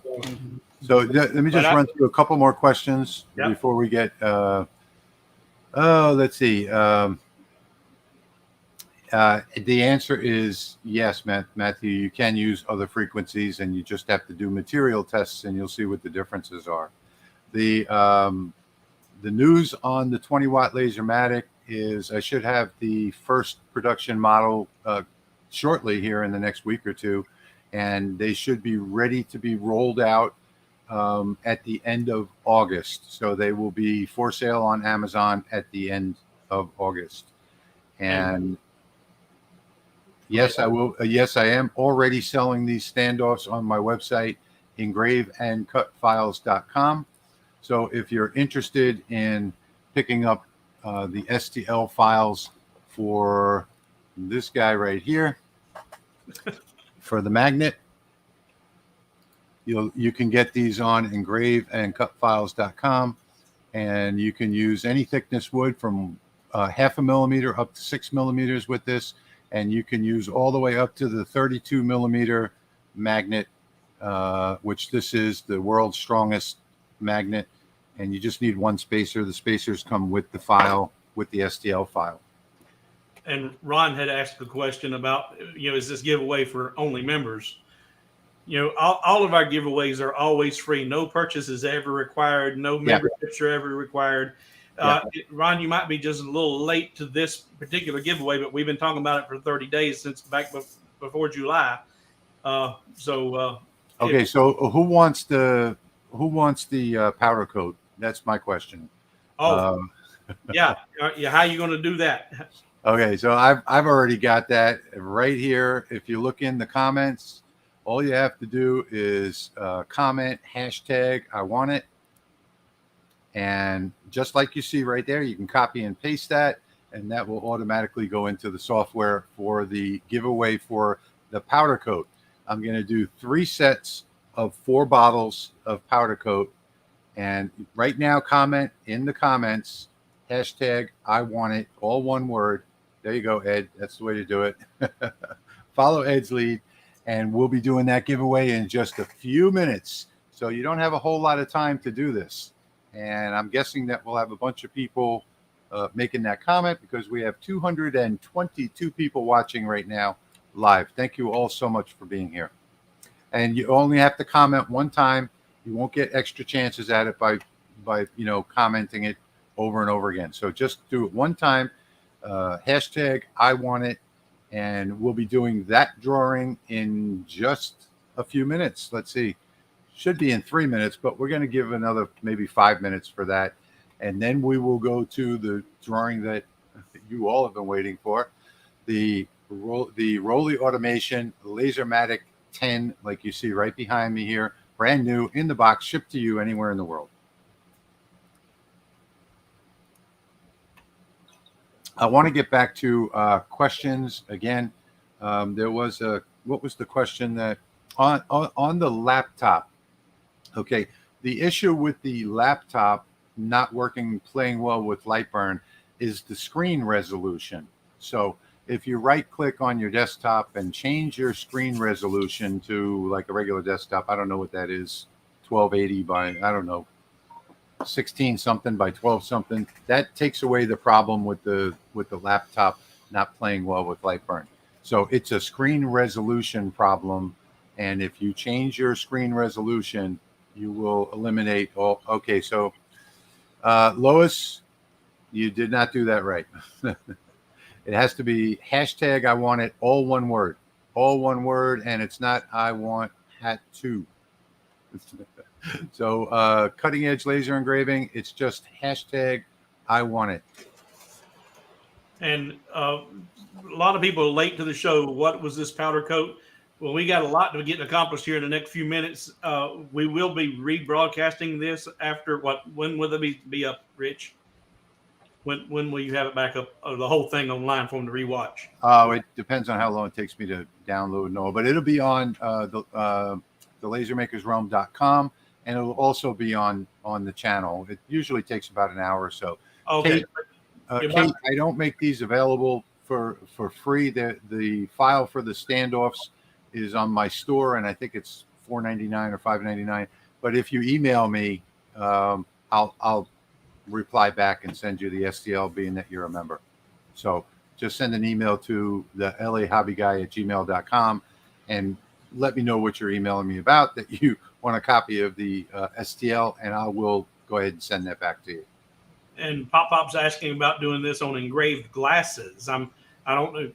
Speaker 1: So let me just run through a couple more questions before we get. Let's see. The answer is yes, Matthew. You can use other frequencies, and you just have to do material tests, and you'll see what the differences are. The news on the 20-watt Lasermatic is I should have the first production model shortly here in the next week or two, and they should be ready to be rolled out at the end of August. So they will be for sale on Amazon at the end of August. And yes, I will. Yes, I am already selling these standoffs on my website, engraveandcutfiles.com. So if you're interested in picking up the STL files for this guy right here, for the magnet, you can get these on engraveandcutfiles.com, and you can use any thickness wood from 0.5 millimeter up to 6 millimeters with this, and you can use all the way up to the 32 millimeter magnet, which this is the world's strongest magnet, and you just need one spacer. The spacers come with the file, with the STL file.
Speaker 3: And Ron had asked the question about, is this giveaway for only members? All of our giveaways are always free. No purchase is ever required. No memberships are ever required. Ron, you might be just a little late to this particular giveaway, but we've been talking about it for 30 days since back before July. Okay,
Speaker 1: so who wants the powder coat? That's my question.
Speaker 3: How are you going to do that?
Speaker 1: Okay, so I've already got that right here. If you look in the comments, all you have to do is comment hashtag I want it, and just like you see right there, you can copy and paste that, and that will automatically go into the software for the giveaway for the powder coat. I'm going to do 3 sets of 4 bottles of powder coat. And right now, comment in the comments, hashtag I want it, all one word. There you go, Ed. That's the way to do it. Follow Ed's lead, and we'll be doing that giveaway in just a few minutes. So you don't have a whole lot of time to do this. And I'm guessing that we'll have a bunch of people making that comment, because we have 222 people watching right now live. Thank you all so much for being here. And you only have to comment one time. You won't get extra chances at it by commenting it over and over again. So just do it one time. Hashtag I want it, and we'll be doing that drawing in just a few minutes. Let's see, should be in 3 minutes, but we're going to give another maybe 5 minutes for that, and then we will go to the drawing that you all have been waiting for, the Rolly Automation Lasermatic 10, like you see right behind me here, brand new in the box, shipped to you anywhere in the world. I want to get back to questions again. There was what was the question that on the laptop? Okay, the issue with the laptop not working, playing well with Lightburn is the screen resolution. So if you right click on your desktop and change your screen resolution to like a regular desktop, I don't know what that is, 1280 by, I don't know, 16 something by 12 something, that takes away the problem with the laptop not playing well with Lightburn. So it's a screen resolution problem, and if you change your screen resolution, you will eliminate all. Okay, so Lois, you did not do that right. It has to be hashtag I want it, all one word, and it's not I want hat 2. So cutting edge laser engraving, it's just hashtag I want it.
Speaker 3: And a lot of people are late to the show. What was this powder coat? Well, we got a lot to get accomplished here in the next few minutes. We will be rebroadcasting this after what? When will it be up, Rich? When will you have it back up, the whole thing online for them to rewatch?
Speaker 1: Oh, it depends on how long it takes me to download and all. But it'll be on the thelasermakersrealm.com, and it'll also be on the channel. It usually takes about an hour or so.
Speaker 3: Okay.
Speaker 1: Kate, I don't make these available for free. The file for the standoffs is on my store, and I think it's $4.99 or $5.99. But if you email me, I'll reply back and send you the STL, being that you're a member. So just send an email to the lahobbyguy@gmail.com and let me know what you're emailing me about, that you want a copy of the STL, and I will go ahead and send that back to you.
Speaker 3: and Pop's asking about doing this on engraved glasses. I don't know,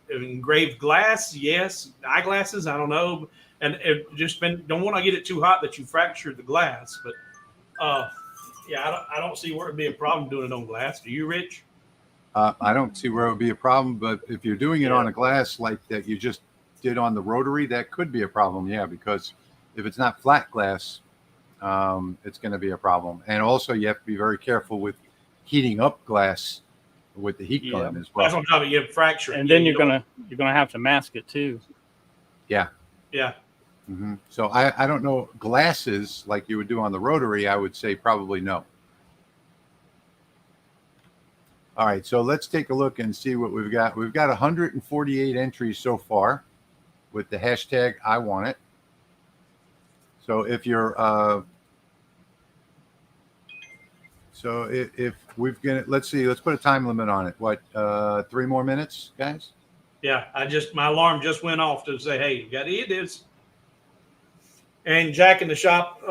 Speaker 3: engraved glass, yes. Eyeglasses, I don't know. And it just don't want to get it too hot that you fracture the glass. But yeah, I don't see where it'd be a problem doing it on glass. Do you, Rich?
Speaker 1: I don't see where it would be a problem, but if you're doing it on a glass like that you just did on the rotary, that could be a problem. Yeah, because if it's not flat glass, it's going to be a problem. And also you have to be very careful with heating up glass with the heat gun as well.
Speaker 3: That's what I'm talking about. You have fracture.
Speaker 2: And then you're gonna have to mask it too.
Speaker 1: Yeah.
Speaker 3: Yeah.
Speaker 1: Mm-hmm. So I don't know, glasses like you would do on the rotary, I would say probably no. All right, so let's take a look and see what we've got. We've got 148 entries so far with the hashtag I want it. So if you're if we've got, let's put a time limit on it. What, 3 more minutes, guys?
Speaker 3: Yeah, my alarm just went off to say, hey, you got to eat this. And Jack in the shop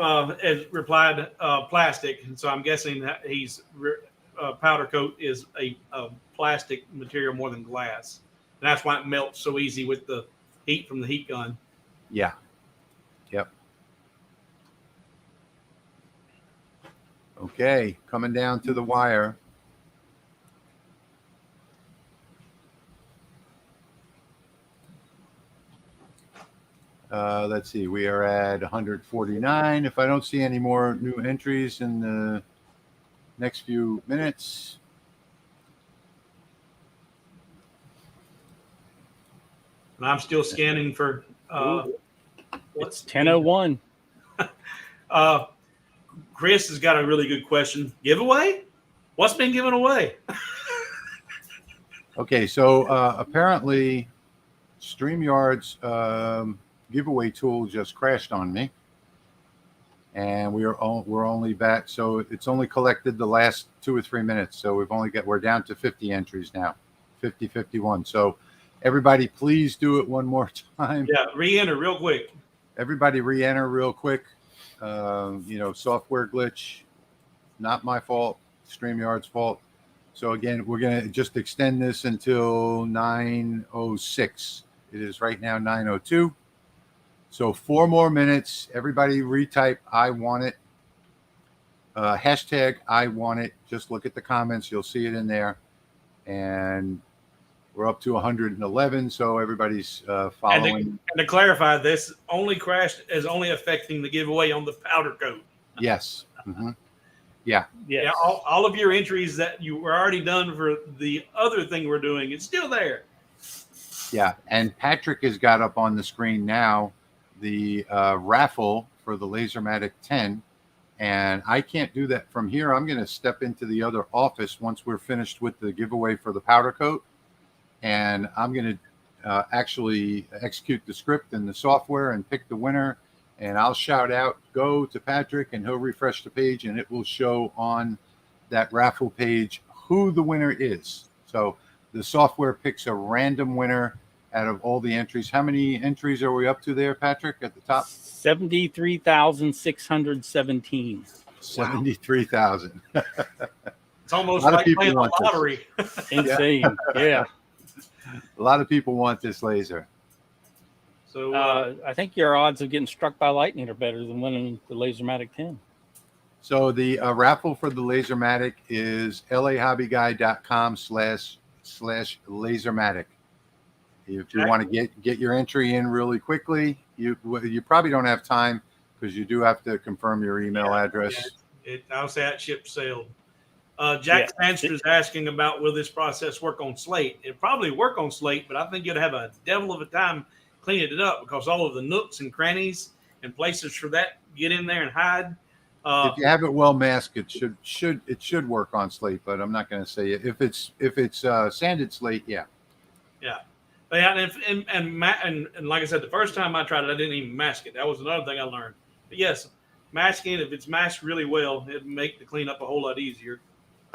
Speaker 3: has replied plastic, and so I'm guessing that he's powder coat is a plastic material more than glass, and that's why it melts so easy with the heat from the heat gun.
Speaker 1: Yeah. Yep. Okay, coming down to the wire. Let's see, we are at 149. If I don't see any more new entries in the next few minutes.
Speaker 3: And I'm still scanning for
Speaker 2: what's 10:01.
Speaker 3: Chris has got a really good question. Giveaway? What's been given away?
Speaker 1: Okay, so apparently StreamYard's giveaway tool just crashed on me, and we're only back, so it's only collected the last 2 or 3 minutes, so we're down to 50 entries now, 51. So everybody please do it one more time.
Speaker 3: Yeah, re-enter real quick.
Speaker 1: Everybody re-enter real quick. Software glitch, not my fault, StreamYard's fault. So again, we're going to just extend this until 9:06. It is right now 9:02. So 4 more minutes. Everybody retype I want it. Hashtag I want it. Just look at the comments. You'll see it in there. And we're up to 111. So everybody's following.
Speaker 3: And to clarify, this only crashed is only affecting the giveaway on the powder coat.
Speaker 1: Yes. Mm-hmm. Yeah.
Speaker 2: Yes.
Speaker 3: Yeah. All of your entries that you were already done for the other thing we're doing, it's still there.
Speaker 1: Yeah. And Patrick has got up on the screen now the raffle for the Lasermatic 10. And I can't do that from here. I'm going to step into the other office once we're finished with the giveaway for the powder coat. And I'm going to actually execute the script and the software and pick the winner. And I'll shout out, go to Patrick, and he'll refresh the page, and it will show on that raffle page who the winner is. So the software picks a random winner out of all the entries. How many entries are we up to there, Patrick, at the top?
Speaker 2: 73,617.
Speaker 1: 73,000.
Speaker 3: It's almost like playing the lottery.
Speaker 2: Insane. Yeah.
Speaker 1: A lot of people want this laser.
Speaker 3: So
Speaker 2: I think your odds of getting struck by lightning are better than winning the Lasermatic 10.
Speaker 1: So the raffle for the Lasermatic is lahobbyguy.com/Lasermatic. If you want to get your entry in really quickly, you probably don't have time because you do have to confirm your email address.
Speaker 3: I'll say that ship sailed. Jack Sanster is asking about, will this process work on slate? It'll probably work on slate, but I think you'd have a devil of a time cleaning it up because all of the nooks and crannies and places for that get in there and hide.
Speaker 1: If you have it well masked, it should work on slate, but I'm not going to say it. If it's sanded slate, yeah.
Speaker 3: And like I said, the first time I tried it, I didn't even mask it. That was another thing I learned. But yes, masking, if it's masked really well, it'd make the cleanup a whole lot easier.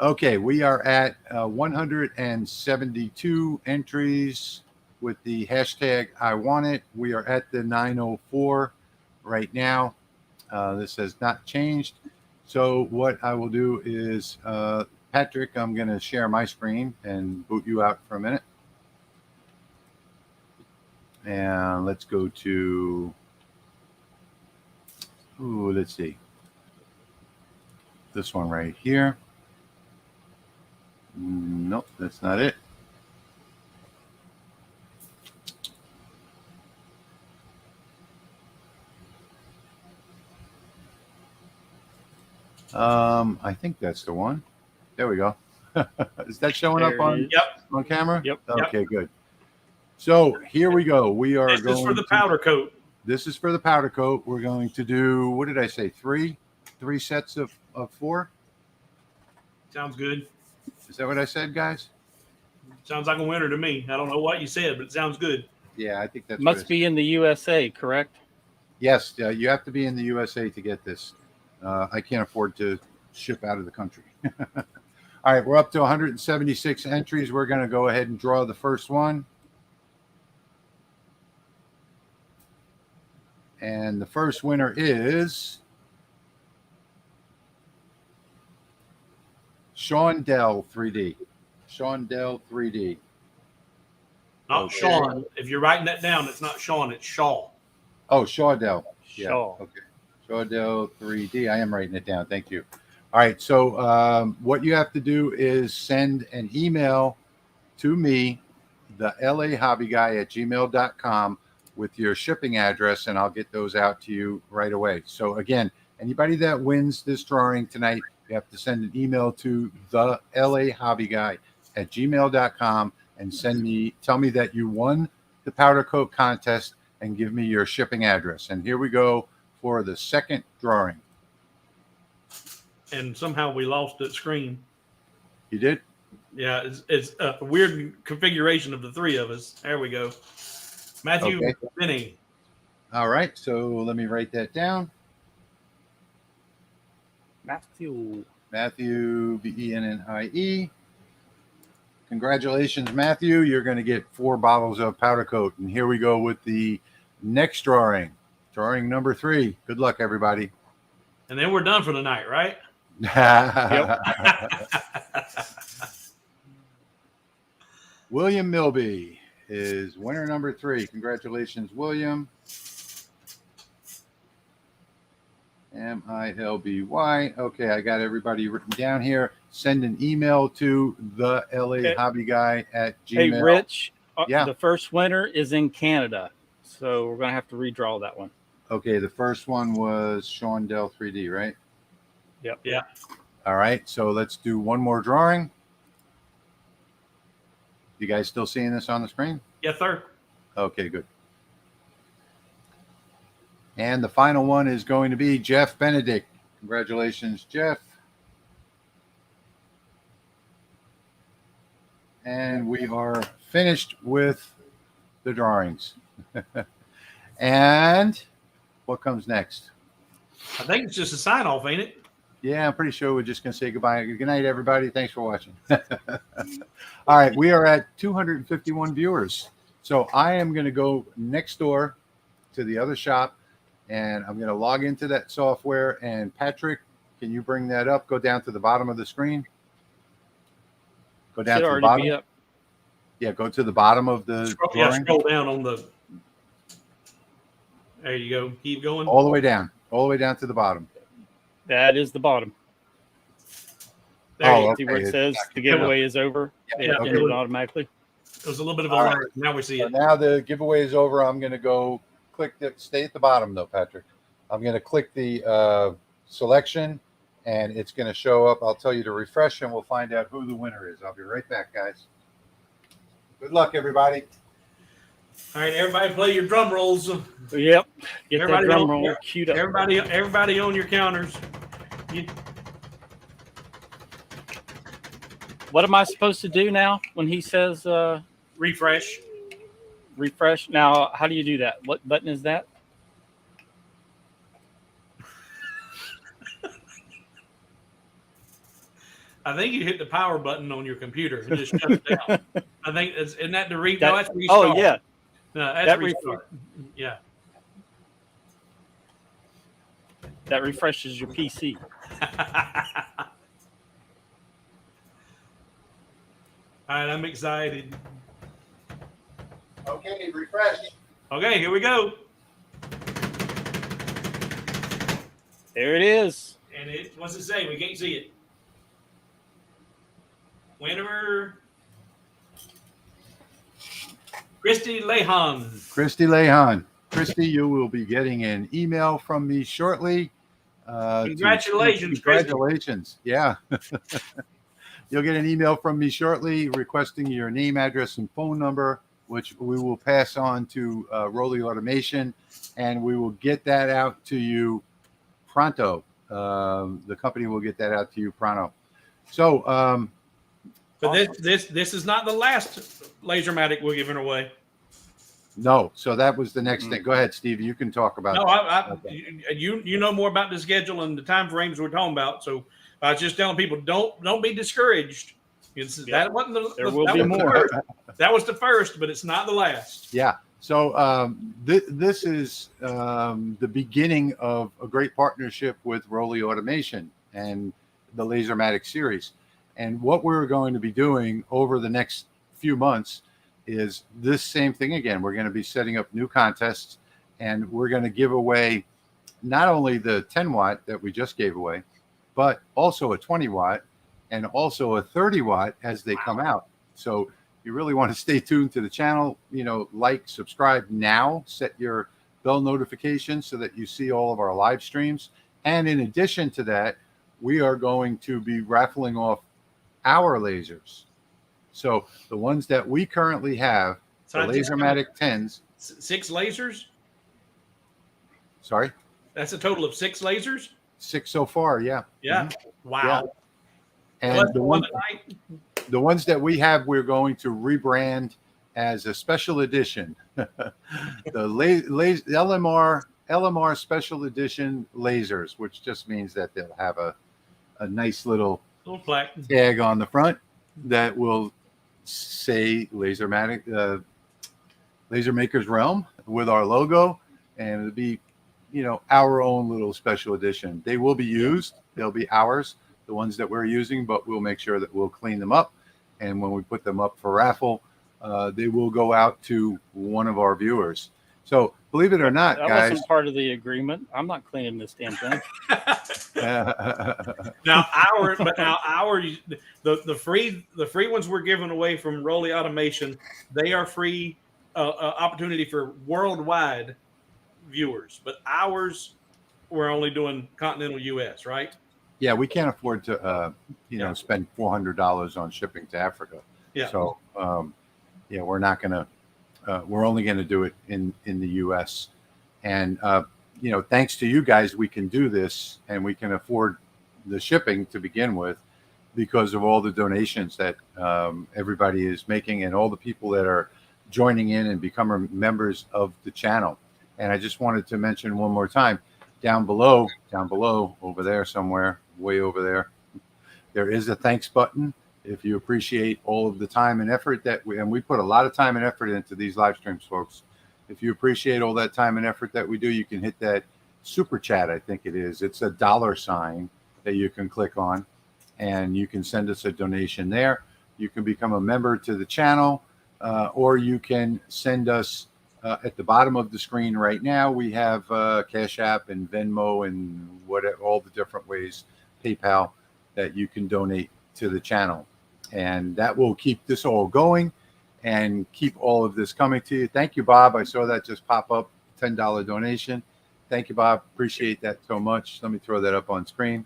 Speaker 1: Okay, we are at 172 entries with the hashtag I want it. We are at the 904 right now. This has not changed. So what I will do is, Patrick, I'm going to share my screen and boot you out for a minute. And let's go to, let's see, this one right here. Nope, that's not it. I think that's the one. There we go. Is that showing
Speaker 2: There
Speaker 1: up
Speaker 2: it
Speaker 1: on camera?
Speaker 2: Yep.
Speaker 1: Okay, good. So here we go. We are
Speaker 3: This
Speaker 1: going
Speaker 3: is for the powder coat.
Speaker 1: This is for the powder coat. We're going to do, what did I say? Three sets of 4.
Speaker 3: Sounds good.
Speaker 1: Is that what I said, guys?
Speaker 3: Sounds like a winner to me. I don't know what you said, but it sounds good.
Speaker 1: Yeah, I think that's
Speaker 2: Must be in the USA, correct?
Speaker 1: Yes, you have to be in the USA to get this. I can't afford to ship out of the country. All right, we're up to 176 entries. We're going to go ahead and draw the first one. And the first winner is Sean Dell 3D. Sean Dell 3D.
Speaker 3: Not
Speaker 1: Okay.
Speaker 3: Sean. If you're writing that down, it's not Sean, it's Shaw.
Speaker 1: Oh, Shaw Dell. Yeah.
Speaker 2: Shaw.
Speaker 1: Okay. Shaw Dell 3D. I am writing it down. Thank you. All right. So what you have to do is send an email to me, the LA Hobby Guy at gmail.com with your shipping address, and I'll get those out to you right away. So again, anybody that wins this drawing tonight, you have to send an email to the LA Hobby Guy at gmail.com and tell me that you won the powder coat contest and give me your shipping address. And here we go for the second drawing.
Speaker 3: And somehow we lost that screen.
Speaker 1: You did?
Speaker 3: Yeah, it's a weird configuration of the three of us. There we go. Matthew Benny.
Speaker 1: All right. So let me write that down.
Speaker 2: Matthew
Speaker 1: Bennie. Congratulations, Matthew. You're going to get 4 bottles of powder coat. And here we go with the next drawing. Drawing number 3. Good luck, everybody.
Speaker 3: And then we're done for the night, right?
Speaker 1: William Milby is winner number 3. Congratulations, William. Milby. Okay, I got everybody written down here. Send an email to the LA Hobby Guy at Gmail.
Speaker 2: Hey, Rich.
Speaker 1: Yeah.
Speaker 2: The first winner is in Canada, so we're going to have to redraw that one.
Speaker 1: Okay, the first one was Sean Dell 3D, right?
Speaker 2: Yep.
Speaker 3: Yeah.
Speaker 1: All right, so let's do one more drawing. You guys still seeing this on the screen?
Speaker 3: Yes, sir.
Speaker 1: Okay, good. And the final one is going to be Jeff Benedict. Congratulations, Jeff. And we are finished with the drawings. And what comes next?
Speaker 3: I think it's just a sign off, ain't it?
Speaker 1: Yeah, I'm pretty sure we're just going to say goodbye. Good night, everybody. Thanks for watching. All right, we are at 251 viewers. So I am going to go next door to the other shop, and I'm going to log into that software. And Patrick, can you bring that up? Go down to the bottom of the screen. Go down to the bottom.
Speaker 2: Up.
Speaker 1: Yeah, go to the bottom of the drawing.
Speaker 3: Scroll down on the. There you go. Keep going.
Speaker 1: All the way down. All the way down to the bottom.
Speaker 2: That is the bottom.
Speaker 3: There you
Speaker 2: See where it says the giveaway is over?
Speaker 3: Yeah,
Speaker 2: It ended automatically.
Speaker 3: It was a little bit of a line. Now we see
Speaker 1: So
Speaker 3: it.
Speaker 1: now the giveaway is over. I'm going to go click stay at the bottom though, Patrick. I'm going to click the selection, and it's going to show up. I'll tell you to refresh, and we'll find out who the winner is. I'll be right back, guys. Good luck, everybody.
Speaker 3: All right, everybody, play your drum rolls.
Speaker 2: Yep. Get
Speaker 3: Everybody
Speaker 2: that drum
Speaker 3: on-
Speaker 2: roll queued up.
Speaker 3: Everybody on your counters.
Speaker 2: What am I supposed to do now when he says
Speaker 3: Refresh.
Speaker 2: refresh? Now, how do you do that? What button is that?
Speaker 3: I think you hit the power button on your computer and just shut it down. I think isn't that the no, that's restart.
Speaker 2: Oh, yeah.
Speaker 3: No, that's
Speaker 2: That
Speaker 3: restart. Yeah.
Speaker 2: That refreshes your PC.
Speaker 3: I'm excited.
Speaker 1: Okay, refresh.
Speaker 3: Okay, here we go.
Speaker 2: There it is.
Speaker 3: And what's it say? We can't see it. Winner, Christy Lehan.
Speaker 1: Christy Lehan. Christy, you will be getting an email from me shortly.
Speaker 3: Congratulations, Christy.
Speaker 1: Congratulations. Yeah. You'll get an email from me shortly requesting your name, address, and phone number, which we will pass on to Rolly Automation, and we will get that out to you pronto. The company will get that out to you pronto. So,
Speaker 3: But this is not the last Lasermatic we're giving away.
Speaker 1: no. So that was the next thing. Go ahead, Steve. You can talk about.
Speaker 3: No, you know more about the schedule and the time frames we're talking about. So I was just telling people don't be discouraged. That wasn't
Speaker 2: There will be more.
Speaker 3: That was the first, but it's not the last.
Speaker 1: Yeah. So this is the beginning of a great partnership with Rolly Automation and the Lasermatic series. And what we're going to be doing over the next few months is this same thing again. We're going to be setting up new contests, and we're going to give away not only the 10 watt that we just gave away, but also a 20 watt and also a 30 watt as they come out. So you really want to stay tuned to the channel, like, subscribe now, set your bell notifications so that you see all of our live streams. And in addition to that, we are going to be raffling off our lasers. So the ones that we currently have, the Lasermatic 10s.
Speaker 3: 6 lasers?
Speaker 1: Sorry?
Speaker 3: That's a total of 6 lasers?
Speaker 1: 6 so far, yeah.
Speaker 3: Yeah.
Speaker 1: Mm-hmm.
Speaker 3: Wow.
Speaker 1: Yeah. And the ones that we have, we're going to rebrand as a special edition. The LMR special edition lasers, which just means that they'll have a nice little
Speaker 3: plaque
Speaker 1: tag on the front that will say Lasermatic, Lasermaker's Realm with our logo, and it'll be, our own little special edition. They will be used. They'll be ours, the ones that we're using, but we'll make sure that we'll clean them up. And when we put them up for raffle, they will go out to one of our viewers. So believe it or not,
Speaker 2: that
Speaker 1: guys,
Speaker 2: wasn't part of the agreement. I'm not cleaning this damn thing.
Speaker 3: Now the free ones we're giving away from Rolly Automation, they are free opportunity for worldwide viewers, but ours we're only doing continental US, right?
Speaker 1: yeah, we can't afford to spend $400 on shipping to Africa.
Speaker 3: Yeah.
Speaker 1: So we're not gonna. We're only going to do it in the U.S. And, thanks to you guys, we can do this, and we can afford the shipping to begin with because of all the donations that everybody is making and all the people that are joining in and becoming members of the channel. And I just wanted to mention one more time, down below, over there somewhere, way over there is a thanks button. If you appreciate all of the time and effort that we put a lot of time and effort into these live streams, folks. If you appreciate all that time and effort that we do, you can hit that super chat. I think it is. It's a $sign that you can click on, and you can send us a donation there. You can become a member to the channel, or you can send us at the bottom of the screen right now. We have Cash App and Venmo and all the different ways, PayPal, that you can donate to the channel. And that will keep this all going and keep all of this coming to you. Thank you, Bob. I saw that just pop up, $10 donation. Thank you, Bob. Appreciate that so much. Let me throw that up on screen.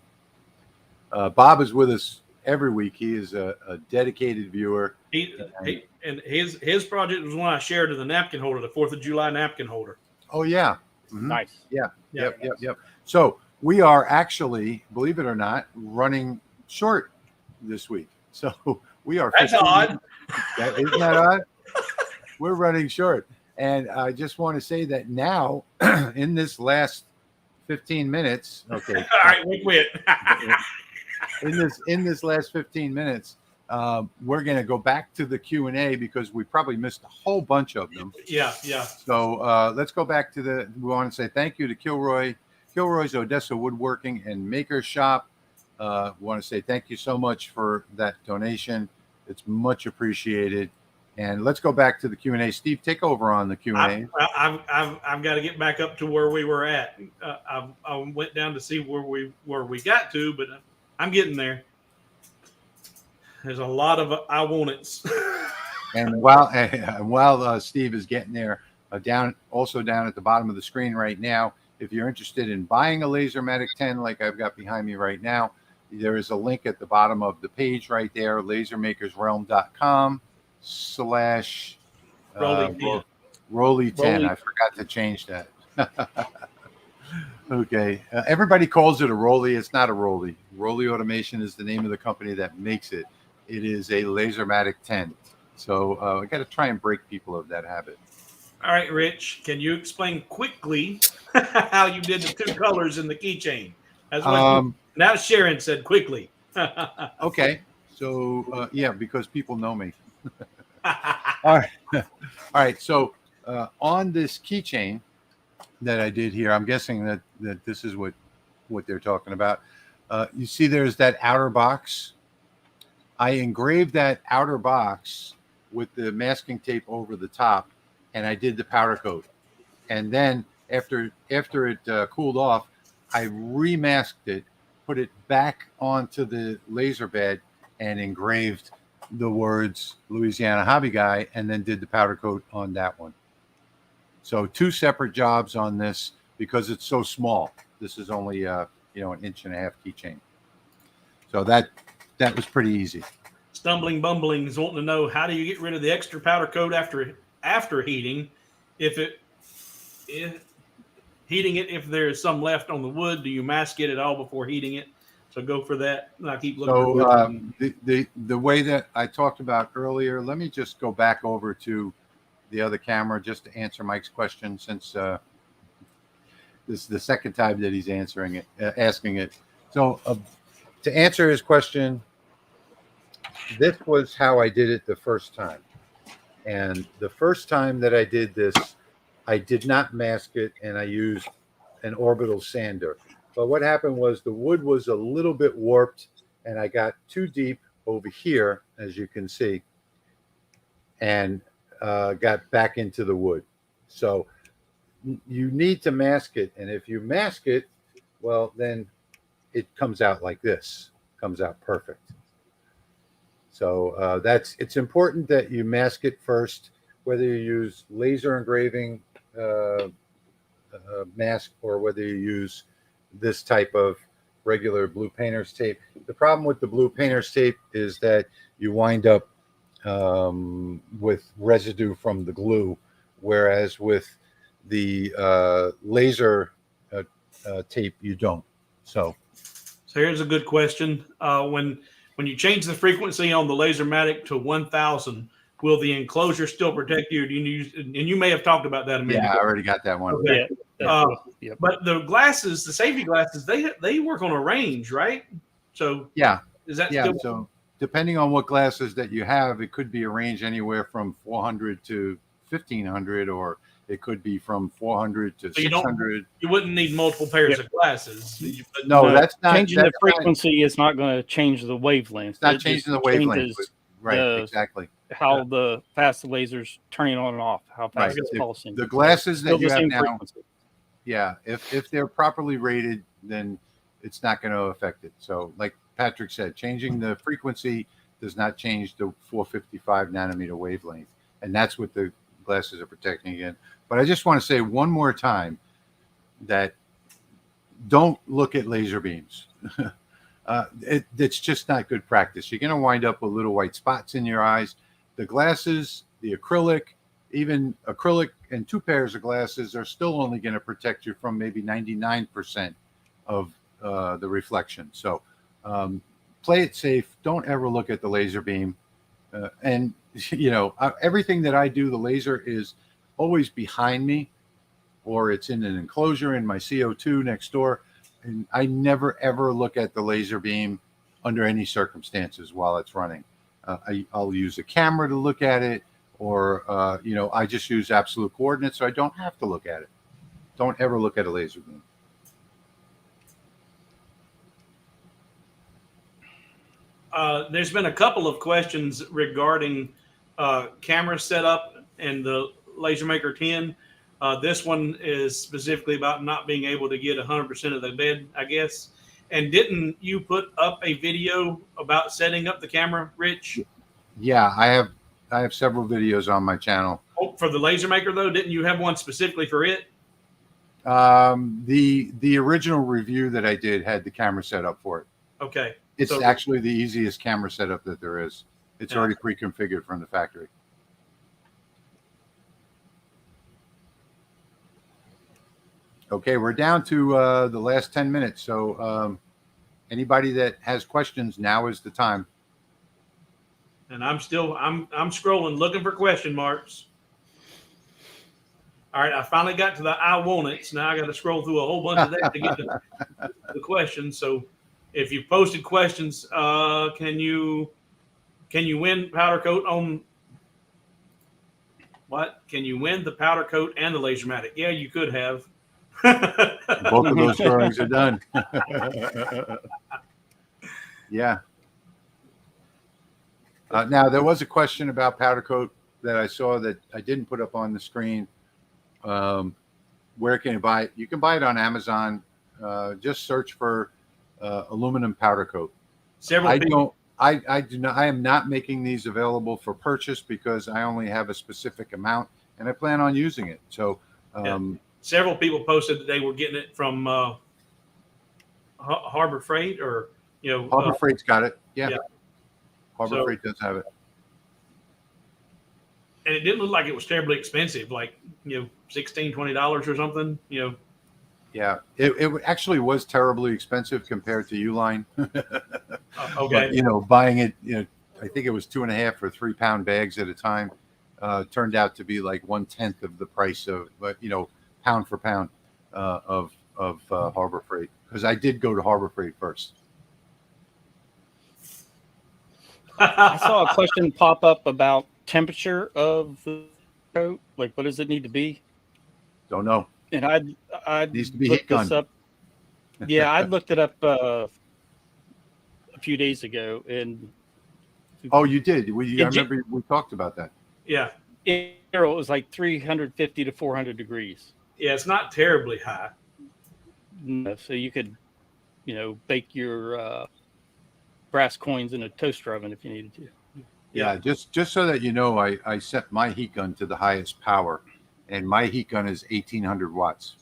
Speaker 1: Bob is with us every week. He is a dedicated viewer.
Speaker 3: And his project was one I shared to the napkin holder, the 4th of July napkin holder.
Speaker 1: Oh, yeah. Mm-hmm.
Speaker 2: Nice.
Speaker 1: Yeah. Yep. So we are actually, believe it or not, running short this week. So we are.
Speaker 3: That's odd.
Speaker 1: Isn't that odd? We're running short. And I just want to say that now, in this last 15 minutes, okay.
Speaker 3: All right, we quit.
Speaker 1: in this last 15 minutes, we're going to go back to the Q&A because we probably missed a whole bunch of them.
Speaker 3: Yeah.
Speaker 1: So let's go back to we want to say thank you to Kilroy's Odessa Woodworking and Maker Shop. We want to say thank you so much for that donation. It's much appreciated. And let's go back to the Q&A. Steve, take over on the Q&A.
Speaker 3: I've got to get back up to where we were at. I went down to see where we got to, but I'm getting there. There's a lot of I want it's.
Speaker 1: And while Steve is getting there, down at the bottom of the screen right now, if you're interested in buying a Lasermatic 10 like I've got behind me right now, there is a link at the bottom of the page right there, lasermakersrealm.com/ Rolly 10. I forgot to change that. Okay. Everybody calls it a Rolly. It's not a Rolly. Rolly Automation is the name of the company that makes it. It is a Lasermatic 10. So I got to try and break people of that habit.
Speaker 3: All right, Rich, can you explain quickly how you did the two colors in the keychain? That's what now Sharon said quickly.
Speaker 1: Okay. So, yeah, because people know me. All right. All right. So on this keychain that I did here, I'm guessing that this is what they're talking about. You see there's that outer box. I engraved that outer box with the masking tape over the top, and I did the powder coat. And then after it cooled off, I remasked it, put it back onto the laser bed, and engraved the words Louisiana Hobby Guy, and then did the powder coat on that one. So 2 separate jobs on this because it's so small. This is only an 1.5 inch keychain. So that was pretty easy.
Speaker 3: Stumbling Bumbling is wanting to know, how do you get rid of the extra powder coat after heating? If heating it, if there's some left on the wood, do you mask it at all before heating it? So go for that. And I keep looking.
Speaker 1: So the way that I talked about earlier, let me just go back over to the other camera just to answer Mike's question, since this is the second time that he's asking it. So to answer his question, this was how I did it the first time. And the first time that I did this, I did not mask it, and I used an orbital sander. But what happened was the wood was a little bit warped, and I got too deep over here, as you can see, and got back into the wood. So you need to mask it. And if you mask it, well, then it comes out like this, comes out perfect. So it's important that you mask it first, whether you use laser engraving mask or whether you use this type of regular blue painter's tape. The problem with the blue painter's tape is that you wind up with residue from the glue, whereas with the laser tape, you don't. So
Speaker 3: here's a good question. When you change the frequency on the Lasermatic to 1000, will the enclosure still protect you? And you may have talked about that a minute ago.
Speaker 1: I already got that one.
Speaker 3: Okay.
Speaker 2: Yeah.
Speaker 3: But the glasses, the safety glasses, they work on a range, right? So
Speaker 1: yeah,
Speaker 3: is that
Speaker 1: yeah.
Speaker 3: still?
Speaker 1: So depending on what glasses that you have, it could be a range anywhere from 400 to 1500, or it could be from 400 to 600.
Speaker 3: You wouldn't need multiple pairs of glasses.
Speaker 1: No, that's not
Speaker 2: changing the frequency. Is not going to change the wavelength.
Speaker 1: It's not changing the wavelength. Right, exactly.
Speaker 2: How the fast the laser's turning on and off. How fast it's pulsing.
Speaker 1: The glasses that you have now.
Speaker 2: Frequency.
Speaker 1: Yeah, if they're properly rated, then it's not going to affect it. So, like Patrick said, changing the frequency does not change the 455 nanometer wavelength, and that's what the glasses are protecting against. But I just want to say one more time that don't look at laser beams. It's just not good practice. You're going to wind up with little white spots in your eyes. The glasses, the acrylic, even acrylic and 2 pairs of glasses are still only going to protect you from maybe 99% of the reflection. So play it safe. Don't ever look at the laser beam. And, everything that I do, the laser is always behind me, or it's in an enclosure in my CO2 next door. And I never, ever look at the laser beam under any circumstances while it's running. I'll use a camera to look at it, or, I just use absolute coordinates, so I don't have to look at it. Don't ever look at a laser beam.
Speaker 3: There's been a couple of questions regarding camera setup and the LaserMaker 10. This one is specifically about not being able to get 100% of the bed, I guess. And didn't you put up a video about setting up the camera, Rich?
Speaker 1: Yeah, I have several videos on my channel.
Speaker 3: Oh, for the LaserMaker though, didn't you have one specifically for it?
Speaker 1: The original review that I did had the camera set up for it.
Speaker 3: Okay.
Speaker 1: It's
Speaker 3: So-
Speaker 1: actually the easiest camera setup that there is. It's already pre-configured from the factory. Okay, we're down to the last 10 minutes. So anybody that has questions, now is the time.
Speaker 3: And I'm scrolling looking for question marks. All right, I finally got to the I want it. So now I got to scroll through a whole bunch of that to get the questions. So if you posted questions, can you win powder coat on what? Can you win the powder coat and the Lasermatic? Yeah, you could have.
Speaker 1: Both of those drawings are done. Yeah. Now, there was a question about powder coat that I saw that I didn't put up on the screen. Where can you buy it? You can buy it on Amazon. Just search for aluminum powder coat.
Speaker 3: Several people.
Speaker 1: I do not. I am not making these available for purchase because I only have a specific amount, and I plan on using it. So,
Speaker 3: Several people posted that they were getting it from Harbor Freight, or
Speaker 1: Harbor Freight's got it. Yeah. Harbor
Speaker 3: So-
Speaker 1: Freight does have it.
Speaker 3: and it didn't look like it was terribly expensive, like $16-20 or something.
Speaker 1: Yeah, it actually was terribly expensive compared to Uline.
Speaker 3: Okay.
Speaker 1: But, buying it, I think it was 2.5 or 3 pound bags at a time. Turned out to be like 1/10 of the price of, pound for pound of Harbor Freight, because I did go to Harbor Freight first.
Speaker 2: I saw a question pop up about temperature of the coat. Like, what does it need to be?
Speaker 1: Don't know.
Speaker 2: And I
Speaker 1: Needs to be
Speaker 2: looked
Speaker 1: heat
Speaker 2: this
Speaker 1: gun.
Speaker 2: up. Yeah, I looked it up a few days ago, and
Speaker 1: Oh, you did. I
Speaker 2: Did you-
Speaker 1: remember we talked about that.
Speaker 3: Yeah.
Speaker 2: in general, it was like 350 to 400 degrees.
Speaker 3: Yeah, it's not terribly high.
Speaker 2: So you could, bake your brass coins in a toaster oven if you needed to.
Speaker 1: Yeah, just so that you know, I set my heat gun to the highest power, and my heat gun is 1800 watts.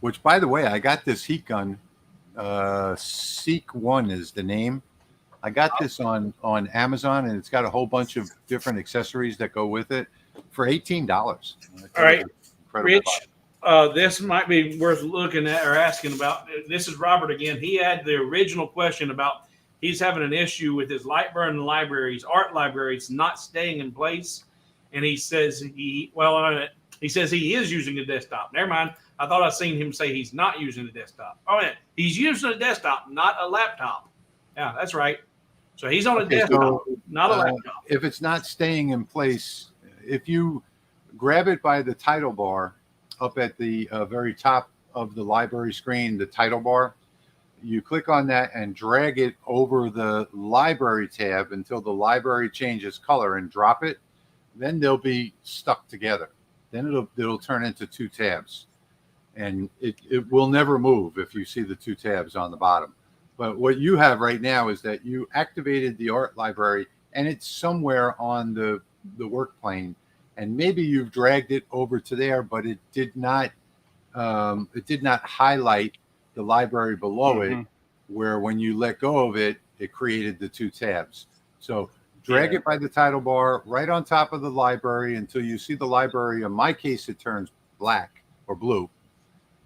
Speaker 1: Which, by the way, I got this heat gun. Seek One is the name. I got this on Amazon, and it's got a whole bunch of different accessories that go with it for $18.
Speaker 3: All right,
Speaker 1: Incredible
Speaker 3: Rich,
Speaker 1: buy.
Speaker 3: this might be worth looking at or asking about. This is Robert again. He had the original question about he's having an issue with his Lightburn libraries, art libraries, not staying in place, and he says he says he is using a desktop. Never mind. I thought I seen him say he's not using a desktop. Oh yeah, he's using a desktop, not a laptop. Yeah, that's right. So he's on a
Speaker 1: Okay,
Speaker 3: desktop,
Speaker 1: so,
Speaker 3: not a laptop.
Speaker 1: If it's not staying in place, if you grab it by the title bar up at the very top of the library screen, the title bar, you click on that and drag it over the library tab until the library changes color and drop it, then they'll be stuck together. Then it'll turn into 2 tabs, and it will never move if you see the 2 tabs on the bottom. But what you have right now is that you activated the art library, and it's somewhere on the work plane, and maybe you've dragged it over to there, but it did not highlight the library below it, where when you let go of it, it created the 2 tabs. So drag it by the title bar right on top of the library until you see the library. In my case, it turns black or blue.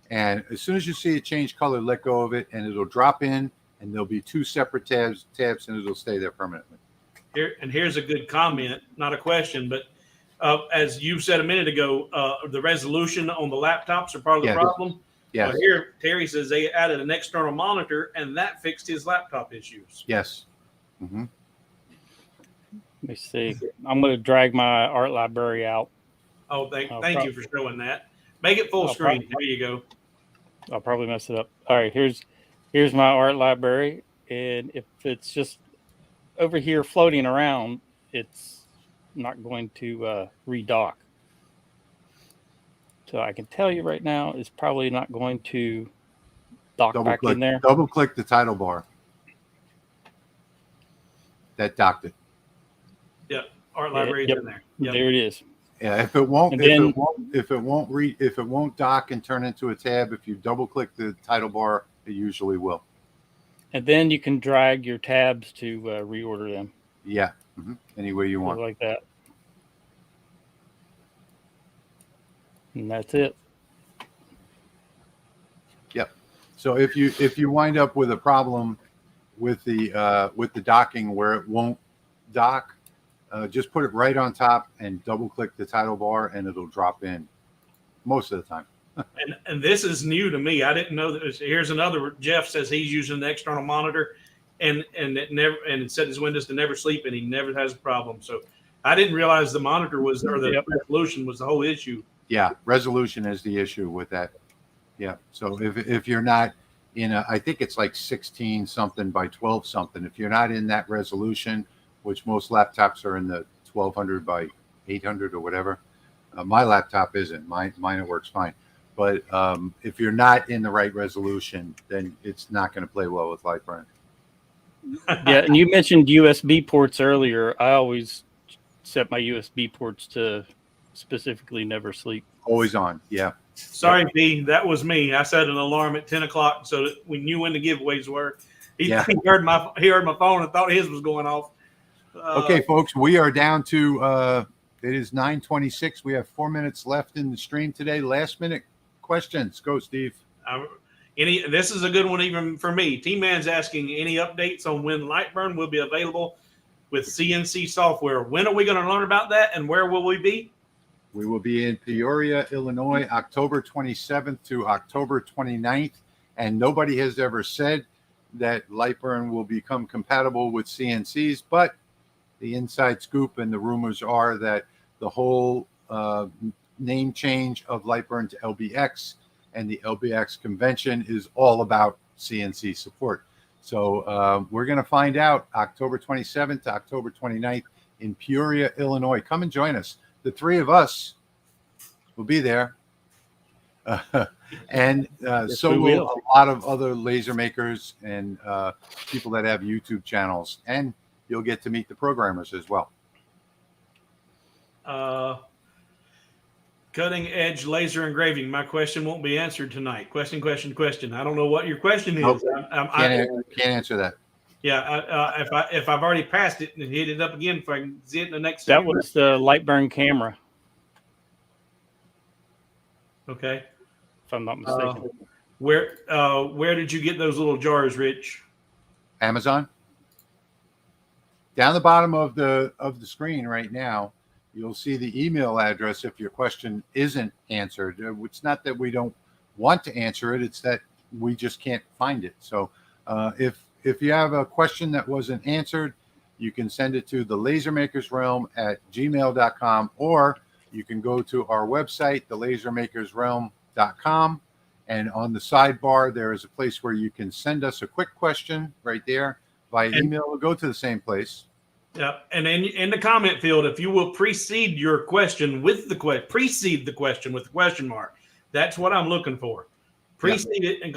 Speaker 1: And as soon as you see it change color, let go of it, and it'll drop in, and there'll be 2 separate tabs, and it'll stay there permanently.
Speaker 3: Here's a good comment, not a question, but as you said a minute ago, the resolution on the laptops are part of the problem.
Speaker 1: Yes.
Speaker 3: Here, Terry says they added an external monitor, and that fixed his laptop issues.
Speaker 1: Yes. Mm-hmm.
Speaker 2: Let me see. I'm going to drag my art library out.
Speaker 3: Oh, thank you for showing that. Make it full screen. There you go.
Speaker 2: I'll probably mess it up. All right, here's Here's my art library, and if it's just over here floating around, it's not going to redock. So I can tell you right now, it's probably not going to dock back in there.
Speaker 1: Double click the title bar. That docked it.
Speaker 3: Yep. Art library's in there. Yep.
Speaker 2: There it is.
Speaker 1: Yeah, if it won't,
Speaker 2: And
Speaker 1: if it won't dock and turn into a tab, if you double click the title bar, it usually will.
Speaker 2: And then you can drag your tabs to reorder them.
Speaker 1: Yeah, any way you want.
Speaker 2: Like that. And that's it.
Speaker 1: Yep. So if you wind up with a problem with the docking where it won't dock, just put it right on top and double click the title bar and it'll drop in most of the time.
Speaker 3: And this is new to me. I didn't know that. Here's another. Jeff says he's using the external monitor, and it set his Windows to never sleep, and he never has a problem. So I didn't realize the monitor was, or the resolution was the whole issue.
Speaker 1: Yeah, resolution is the issue with that. Yeah. So if you're not in I think it's like 16 something by 12 something. If you're not in that resolution, which most laptops are in the 1200 by 800 or whatever, my laptop isn't. Mine it works fine. But if you're not in the right resolution, then it's not going to play well with Lightburn.
Speaker 2: Yeah, and you mentioned USB ports earlier. I always set my USB ports to specifically never sleep.
Speaker 1: Always on, yeah.
Speaker 3: Sorry, B, that was me. I set an alarm at 10 o'clock so that we knew when the giveaways were. He heard my phone and thought his was going off.
Speaker 1: Okay, folks, we are down to it is 9:26. We have 4 minutes left in the stream today. Last minute questions. Go, Steve.
Speaker 3: This is a good one even for me. T-Man's asking any updates on when Lightburn will be available with CNC software. When are we going to learn about that, and where will we be?
Speaker 1: We will be in Peoria, Illinois, October 27th to October 29th. And nobody has ever said that Lightburn will become compatible with CNCs, but the inside scoop and the rumors are that the whole name change of Lightburn to LBX and the LBX convention is all about CNC support. So we're going to find out October 27th to October 29th in Peoria, Illinois. Come and join us. The three of us will be there. And so will a lot of other laser makers and people that have YouTube channels. And you'll get to meet the programmers as well.
Speaker 3: Cutting edge laser engraving. My question won't be answered tonight. Question. I don't know what your question is.
Speaker 1: Nope. Can't answer that.
Speaker 3: Yeah, if I've already passed it and hit it up again, if I can see it in the next.
Speaker 2: That was the Lightburn camera.
Speaker 3: Okay.
Speaker 2: If I'm not mistaken.
Speaker 3: Where did you get those little jars, Rich?
Speaker 1: Amazon. Down the bottom of the screen right now, you'll see the email address if your question isn't answered. It's not that we don't want to answer it; it's that we just can't find it. So, if you have a question that wasn't answered, you can send it to thelasermakersrealm at gmail.com, or you can go to our website, thelasermakersrealm.com, and on the sidebar, there is a place where you can send us a quick question right there by email. It'll go to the same place.
Speaker 3: Yeah, and in the comment field, if you will precede your question with the question with the question mark, that's what I'm looking for. Precede it, and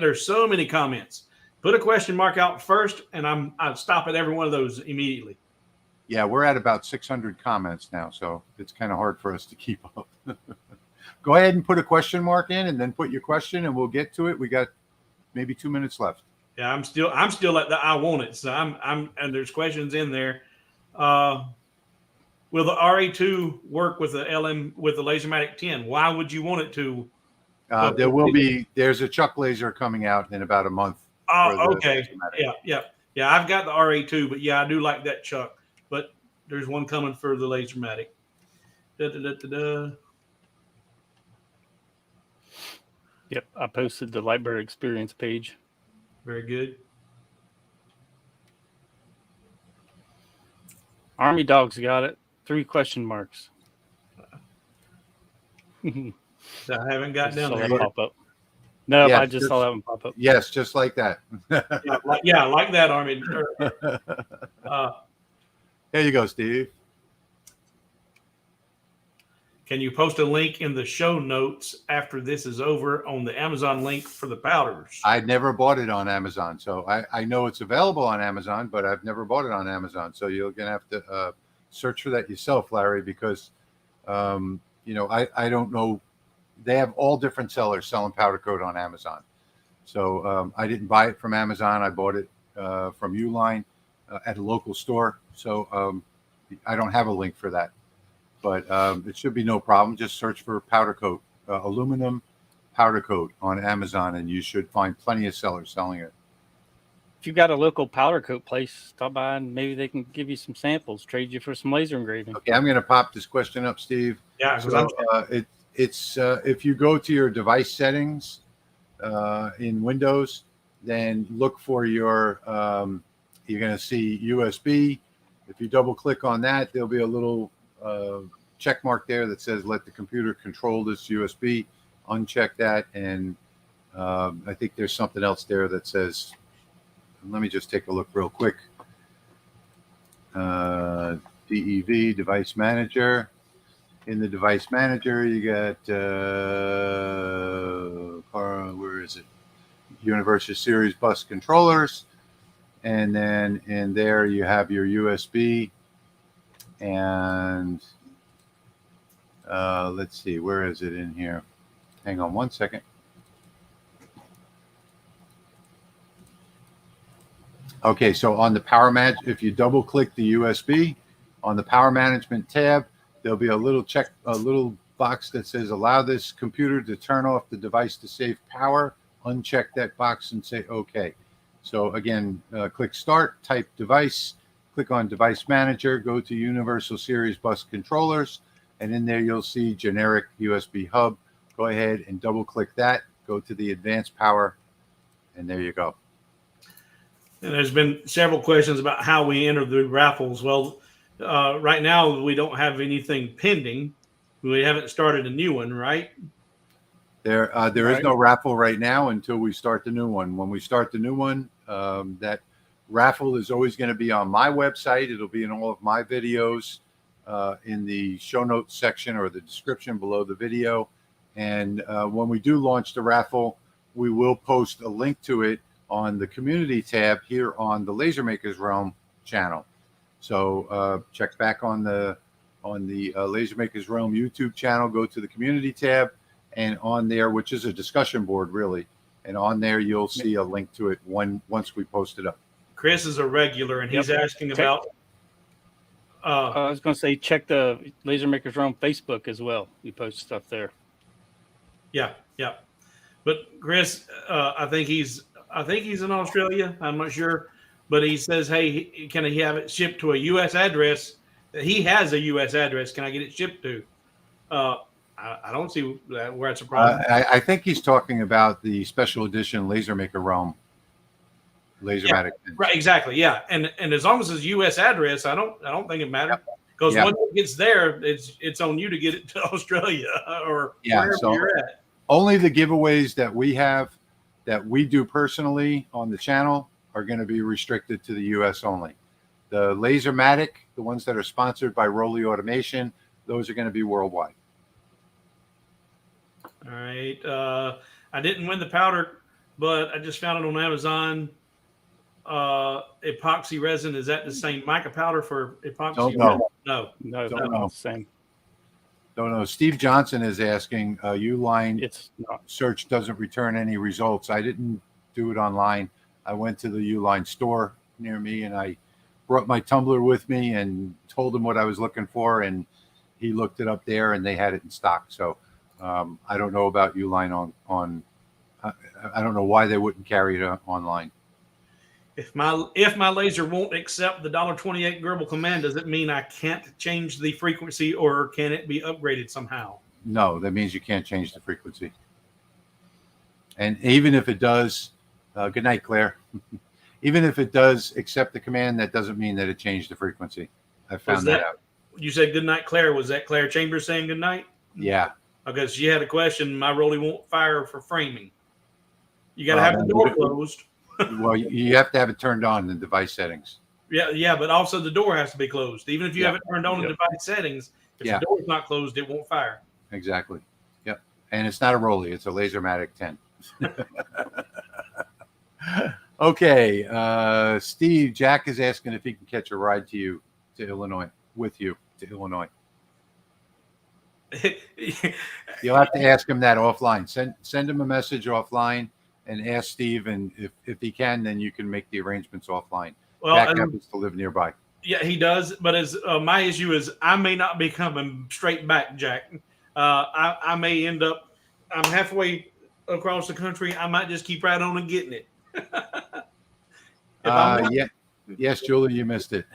Speaker 3: there's so many comments. Put a question mark out first, and I stop at every one of those immediately.
Speaker 1: Yeah, we're at about 600 comments now, so it's kind of hard for us to keep up. Go ahead and put a question mark in, and then put your question, and we'll get to it. We got maybe 2 minutes left.
Speaker 3: Yeah, I'm still at the I want it. So I'm and there's questions in there. Will the RA2 work with the Lasermatic 10? Why would you want it to?
Speaker 1: There's a chuck laser coming out in about a month.
Speaker 3: Oh, okay. Yeah. I've got the RA2, but yeah, I do like that chuck. But there's one coming for the Lasermatic.
Speaker 2: Yep, I posted the Lightburn experience page.
Speaker 3: Very good.
Speaker 2: Army Dog's got it. 3 question marks.
Speaker 3: I haven't got down there.
Speaker 2: Pop up. No,
Speaker 1: Yeah,
Speaker 2: I just saw that one pop up.
Speaker 1: Yes, just like that.
Speaker 3: Like that, Armin.
Speaker 1: There you go, Steve.
Speaker 3: Can you post a link in the show notes after this is over on the Amazon link for the powders?
Speaker 1: I never bought it on Amazon, so I know it's available on Amazon, but I've never bought it on Amazon. So you're gonna have to search for that yourself, Larry, because I don't know. They have all different sellers selling powder coat on Amazon. So I didn't buy it from Amazon. I bought it from Uline at a local store. So I don't have a link for that. But it should be no problem. Just search for powder coat, aluminum powder coat on Amazon, and you should find plenty of sellers selling it.
Speaker 2: If you've got a local powder coat place, stop by and maybe they can give you some samples, trade you for some laser engraving.
Speaker 1: Okay, I'm going to pop this question up, Steve.
Speaker 3: Yeah,
Speaker 1: so it's if you go to your device settings in Windows, then look for your you're going to see USB. If you double click on that, there'll be a little check mark there that says let the computer control this USB. Uncheck that, and I think there's something else there that says, let me just take a look real quick. DEV, device manager. In the device manager, you got where is it? Universal Series bus controllers, and then in there you have your USB. And let's see, where is it in here? Hang on one second. Okay, so on the power if you double click the USB on the power management tab, there'll be a little box that says allow this computer to turn off the device to save power. Uncheck that box and say okay. So again, click start, type device, click on device manager, go to Universal Series bus controllers, and in there you'll see generic USB hub. Go ahead and double click that, go to the advanced power, and there you go.
Speaker 3: And there's been several questions about how we enter the raffles. Well, right now we don't have anything pending. We haven't started a new one, right?
Speaker 1: There is no raffle right now until we start the new one. When we start the new one, that raffle is always going to be on my website. It'll be in all of my videos in the show notes section or the description below the video. And when we do launch the raffle, we will post a link to it on the community tab here on the Laser Makers Realm channel. So check back on the Laser Makers Realm YouTube channel, go to the community tab, and on there, which is a discussion board really, and on there you'll see a link to it once we post it up.
Speaker 3: Chris is a regular, and he's asking about.
Speaker 2: I was going to say check the Laser Makers Realm Facebook as well. We post stuff there.
Speaker 3: Yeah. But Chris, I think he's in Australia. I'm not sure, but he says, "Hey, can he have it shipped to a U.S. address?" He has a U.S. address. Can I get it shipped to? I don't see where it's a problem.
Speaker 1: I think he's talking about the special edition Laser Maker Realm Lasermatic.
Speaker 3: Yeah, right, exactly. Yeah, and as long as it's a U.S. address, I don't think it matters because once it gets there, it's on you to get it to Australia or wherever you're at.
Speaker 1: Only the giveaways that we have, that we do personally on the channel, are going to be restricted to the U.S. only. The Lasermatic, the ones that are sponsored by Rolly Automation, those are going to be worldwide.
Speaker 3: All right. I didn't win the powder, but I just found it on Amazon. Epoxy resin, is that the same mica powder for epoxy?
Speaker 1: Don't know.
Speaker 2: No,
Speaker 1: Don't know.
Speaker 2: Same.
Speaker 1: Don't know. Steve Johnson is asking, Uline
Speaker 2: It's not.
Speaker 1: search doesn't return any results. I didn't do it online. I went to the Uline store near me, and I brought my tumbler with me and told him what I was looking for, and he looked it up there, and they had it in stock. So I don't know about Uline on I don't know why they wouldn't carry it online.
Speaker 3: If my laser won't accept the $1.28 Gerbil command, does it mean I can't change the frequency, or can it be upgraded somehow?
Speaker 1: No, that means you can't change the frequency. And even if it does, good night, Claire. Even if it does accept the command, that doesn't mean that it changed the frequency. I found that out.
Speaker 3: You said good night, Claire. Was that Claire Chambers saying good night?
Speaker 1: Yeah.
Speaker 3: Okay, she had a question. My Rolly won't fire for framing. You got to have the door closed.
Speaker 1: Well, you have to have it turned on in device settings.
Speaker 3: Yeah, but also the door has to be closed. Even if you have it turned on in device settings, if the door is not closed, it won't fire.
Speaker 1: Exactly. Yep. And it's not a Rolly; it's a Lasermatic 10. Okay, Steve. Jack is asking if he can catch a ride to Illinois. You'll have to ask him that offline. Send him a message offline and ask Steve, and if he can, then you can make the arrangements offline.
Speaker 3: Well,
Speaker 1: Jack happens to live nearby.
Speaker 3: Yeah, he does. But as my issue is, I may not be coming straight back, Jack. I may end up. I'm halfway across the country. I might just keep right on and getting it.
Speaker 1: Yes, Julie, you missed it.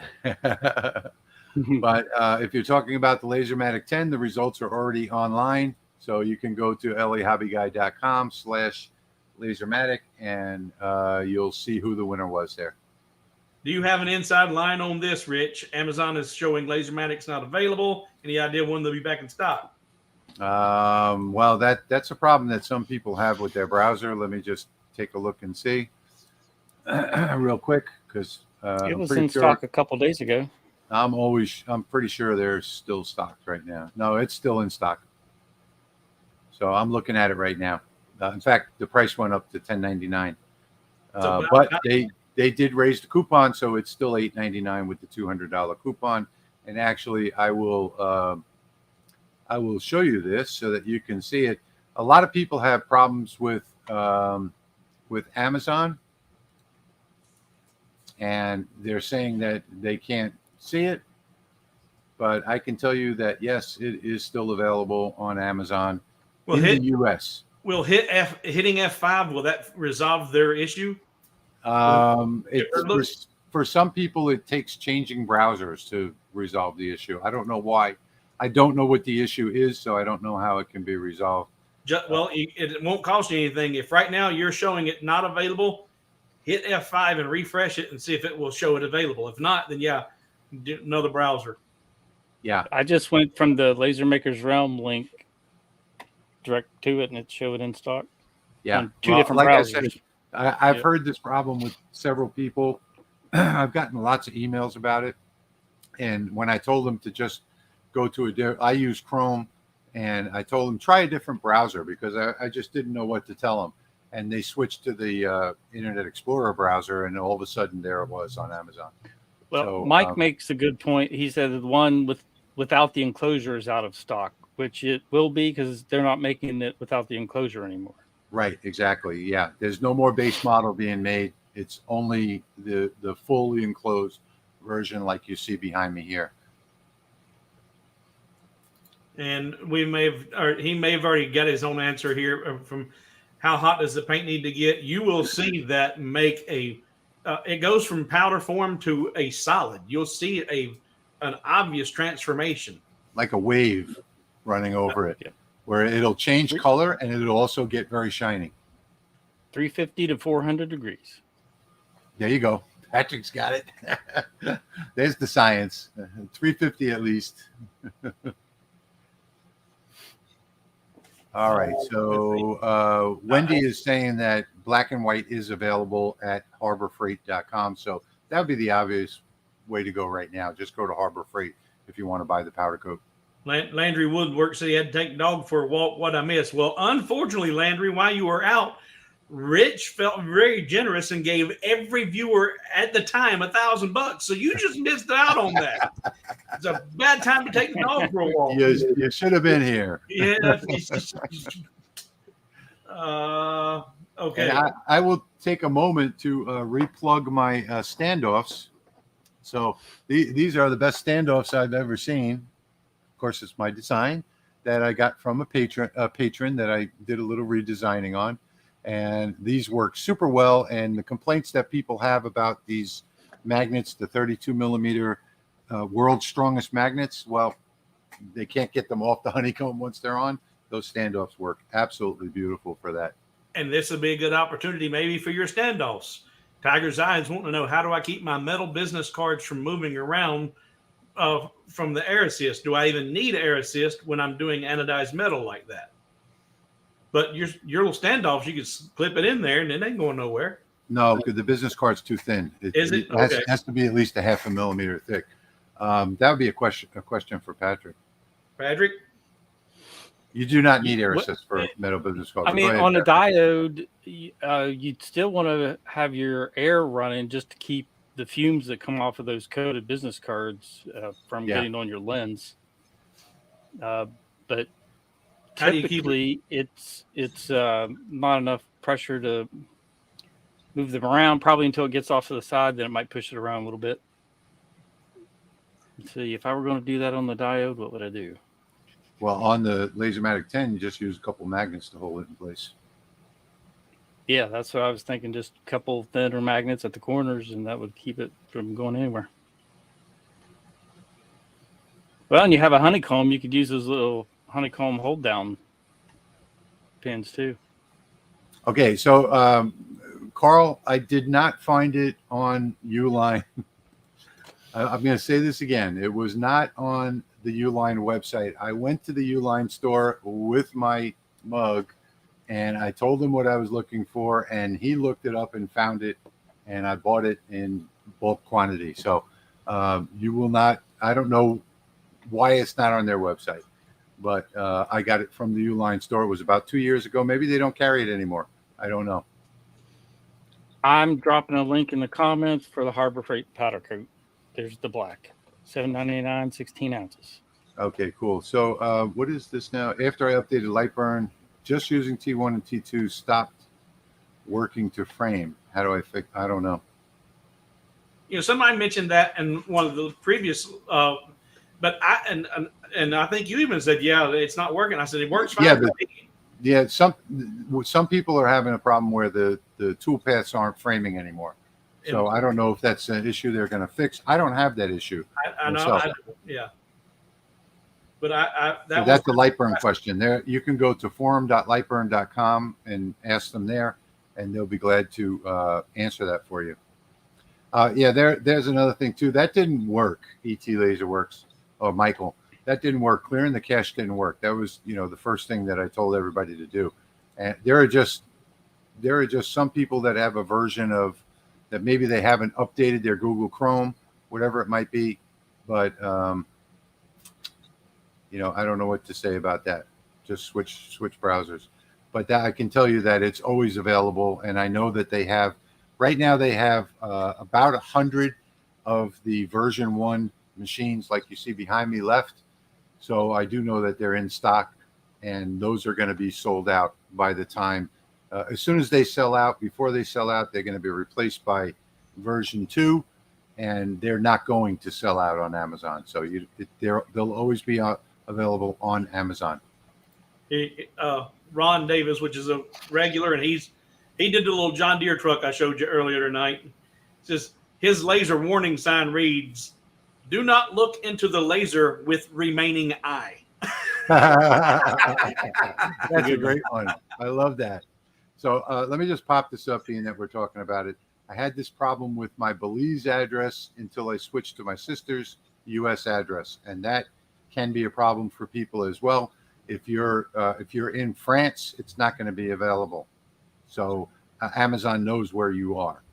Speaker 1: But if you're talking about the Lasermatic 10, the results are already online. So you can go to lahobbyguy.com/Lasermatic and you'll see who the winner was there.
Speaker 3: Do you have an inside line on this, Rich? Amazon is showing Lasermatic's not available. Any idea when they'll be back in stock?
Speaker 1: Well, that's a problem that some people have with their browser. Let me just take a look and see real quick, because
Speaker 2: it was in stock a couple days ago.
Speaker 1: I'm pretty sure they're still stocked right now. No, it's still in stock. So I'm looking at it right now. In fact, the price went up to $10.99. But they did raise the coupon, so it's still $8.99 with the $200 coupon. And actually, I will show you this so that you can see it. A lot of people have problems with Amazon, and they're saying that they can't see it. But I can tell you that yes, it is still available on Amazon in the U.S.
Speaker 3: Will hitting F5, will that resolve their issue?
Speaker 1: For some people, it takes changing browsers to resolve the issue. I don't know why. I don't know what the issue is, so I don't know how it can be resolved.
Speaker 3: Well, it won't cost you anything. If right now you're showing it not available, hit F5 and refresh it and see if it will show it available. If not, then do another browser.
Speaker 1: Yeah.
Speaker 2: I just went from the LasermakersRealm link direct to it, and it showed it in stock.
Speaker 1: Yeah.
Speaker 2: On two different browsers.
Speaker 1: I've heard this problem with several people. I've gotten lots of emails about it. And when I told them to just go to I use Chrome, and I told them try a different browser because I just didn't know what to tell them. And they switched to the Internet Explorer browser, and all of a sudden there it was on Amazon.
Speaker 2: Well,
Speaker 1: so,
Speaker 2: Mike makes a good point. He said the one without the enclosure is out of stock, which it will be because they're not making it without the enclosure anymore.
Speaker 1: Right, exactly. Yeah, there's no more base model being made. It's only the fully enclosed version like you see behind me here.
Speaker 3: And he may have already got his own answer here from how hot does the paint need to get. You will see that it goes from powder form to a solid. You'll see an obvious transformation.
Speaker 1: Like a wave running over it, where it'll change color and it'll also get very shiny.
Speaker 2: 350 to 400 degrees.
Speaker 1: There you go. Patrick's got it. There's the science. 350 at least. All right. So Wendy is saying that black and white is available at harborfreight.com. So that would be the obvious way to go right now. Just go to Harbor Freight if you want to buy the powder coat.
Speaker 3: Landry Woodwork said he had to take dog for a walk. What I missed? Well, unfortunately, Landry, while you were out, Rich felt very generous and gave every viewer at the time $1,000. So you just missed out on that. It's a bad time to take the dog for a walk.
Speaker 1: You should have been here.
Speaker 3: Yeah. Okay.
Speaker 1: And I will take a moment to replug my standoffs. So these are the best standoffs I've ever seen. Of course, it's my design that I got from a patron that I did a little redesigning on. And these work super well. And the complaints that people have about these magnets, the 32 millimeter world's strongest magnets, well, they can't get them off the honeycomb once they're on. Those standoffs work absolutely beautiful for that.
Speaker 3: And this would be a good opportunity maybe for your standoffs. Tiger's Eyes want to know, how do I keep my metal business cards from moving around from the air assist? Do I even need air assist when I'm doing anodized metal like that? But your little standoffs, you can clip it in there, and it ain't going nowhere.
Speaker 1: No, because the business card's too thin.
Speaker 3: Is it?
Speaker 1: It
Speaker 3: Okay.
Speaker 1: has to be at least a 0.5 millimeter thick. That would be a question for Patrick.
Speaker 3: Patrick?
Speaker 1: You do not need air
Speaker 2: What-
Speaker 1: assist for metal business cards.
Speaker 2: I mean,
Speaker 1: Go ahead,
Speaker 2: on a
Speaker 1: Patrick.
Speaker 2: diode, you'd still want to have your air running just to keep the fumes that come off of those coated business cards from getting on your lens. But
Speaker 3: How do you keep
Speaker 2: typically, it's not enough pressure to move them around. Probably until it gets off to the side, then it might push it around a little bit. Let's see, if I were going to do that on the diode, what would I do?
Speaker 1: Well, on the Lasermatic 10, you just use a couple magnets to hold it in place.
Speaker 2: Yeah, that's what I was thinking. Just a couple thinner magnets at the corners, and that would keep it from going anywhere. Well, and you have a honeycomb. You could use those little honeycomb hold down pins too.
Speaker 1: Okay, so Carl, I did not find it on Uline. I'm going to say this again. It was not on the Uline website. I went to the Uline store with my mug, and I told him what I was looking for, and he looked it up and found it, and I bought it in bulk quantity. So you will not. I don't know why it's not on their website, but I got it from the Uline store. It was about 2 years ago. Maybe they don't carry it anymore. I don't know.
Speaker 2: I'm dropping a link in the comments for the Harbor Freight powder coat. There's the black, $7.99, 16 ounces.
Speaker 1: Okay, cool. So what is this now? After I updated Lightburn, just using T1 and T2 stopped working to frame. How do I fix? I don't know.
Speaker 3: Somebody mentioned that in one of the previous, but I think you even said, yeah, it's not working. I said it works fine.
Speaker 1: Yeah, but yeah, some people are having a problem where the tool paths aren't framing anymore. So I don't know if that's an issue they're going to fix. I don't have that issue.
Speaker 3: I know. Yeah. But
Speaker 1: so that's the Lightburn question. There, you can go to forum.lightburn.com and ask them there, and they'll be glad to answer that for you. Yeah, there's another thing too. That didn't work. ET Laserworks. Oh, Michael, that didn't work. Clearing the cache didn't work. That was the first thing that I told everybody to do. And there are just some people that have a version of that maybe they haven't updated their Google Chrome, whatever it might be, but I don't know what to say about that. Just switch browsers. But that, I can tell you that it's always available, and I know that they have right now. They have about 100 of the version 1 machines, like you see behind me left. So I do know that they're in stock, and those are going to be sold out by the time. As soon as they sell out, before they sell out, they're going to be replaced by version 2, and they're not going to sell out on Amazon. So they'll always be available on Amazon.
Speaker 3: Ron Davis, which is a regular, and he did the little John Deere truck I showed you earlier tonight. It says his laser warning sign reads, "Do not look into the laser with remaining eye."
Speaker 1: That's a great one. I love that. So let me just pop this up, being that we're talking about it. I had this problem with my Belize address until I switched to my sister's U.S. address, and that can be a problem for people as well. If you're in France, it's not going to be available. So Amazon knows where you are.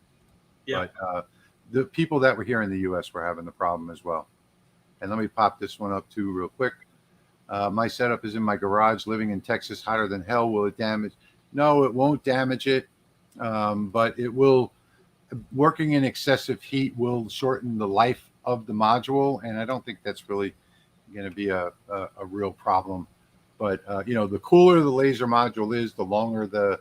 Speaker 1: Yeah. But the people that were here in the U.S. were having the problem as well. And let me pop this one up too real quick. My setup is in my garage, living in Texas, hotter than hell. Will it damage? No, it won't damage it, but it will. Working in excessive heat will shorten the life of the module, and I don't think that's really going to be a real problem. But the cooler the laser module is, the longer the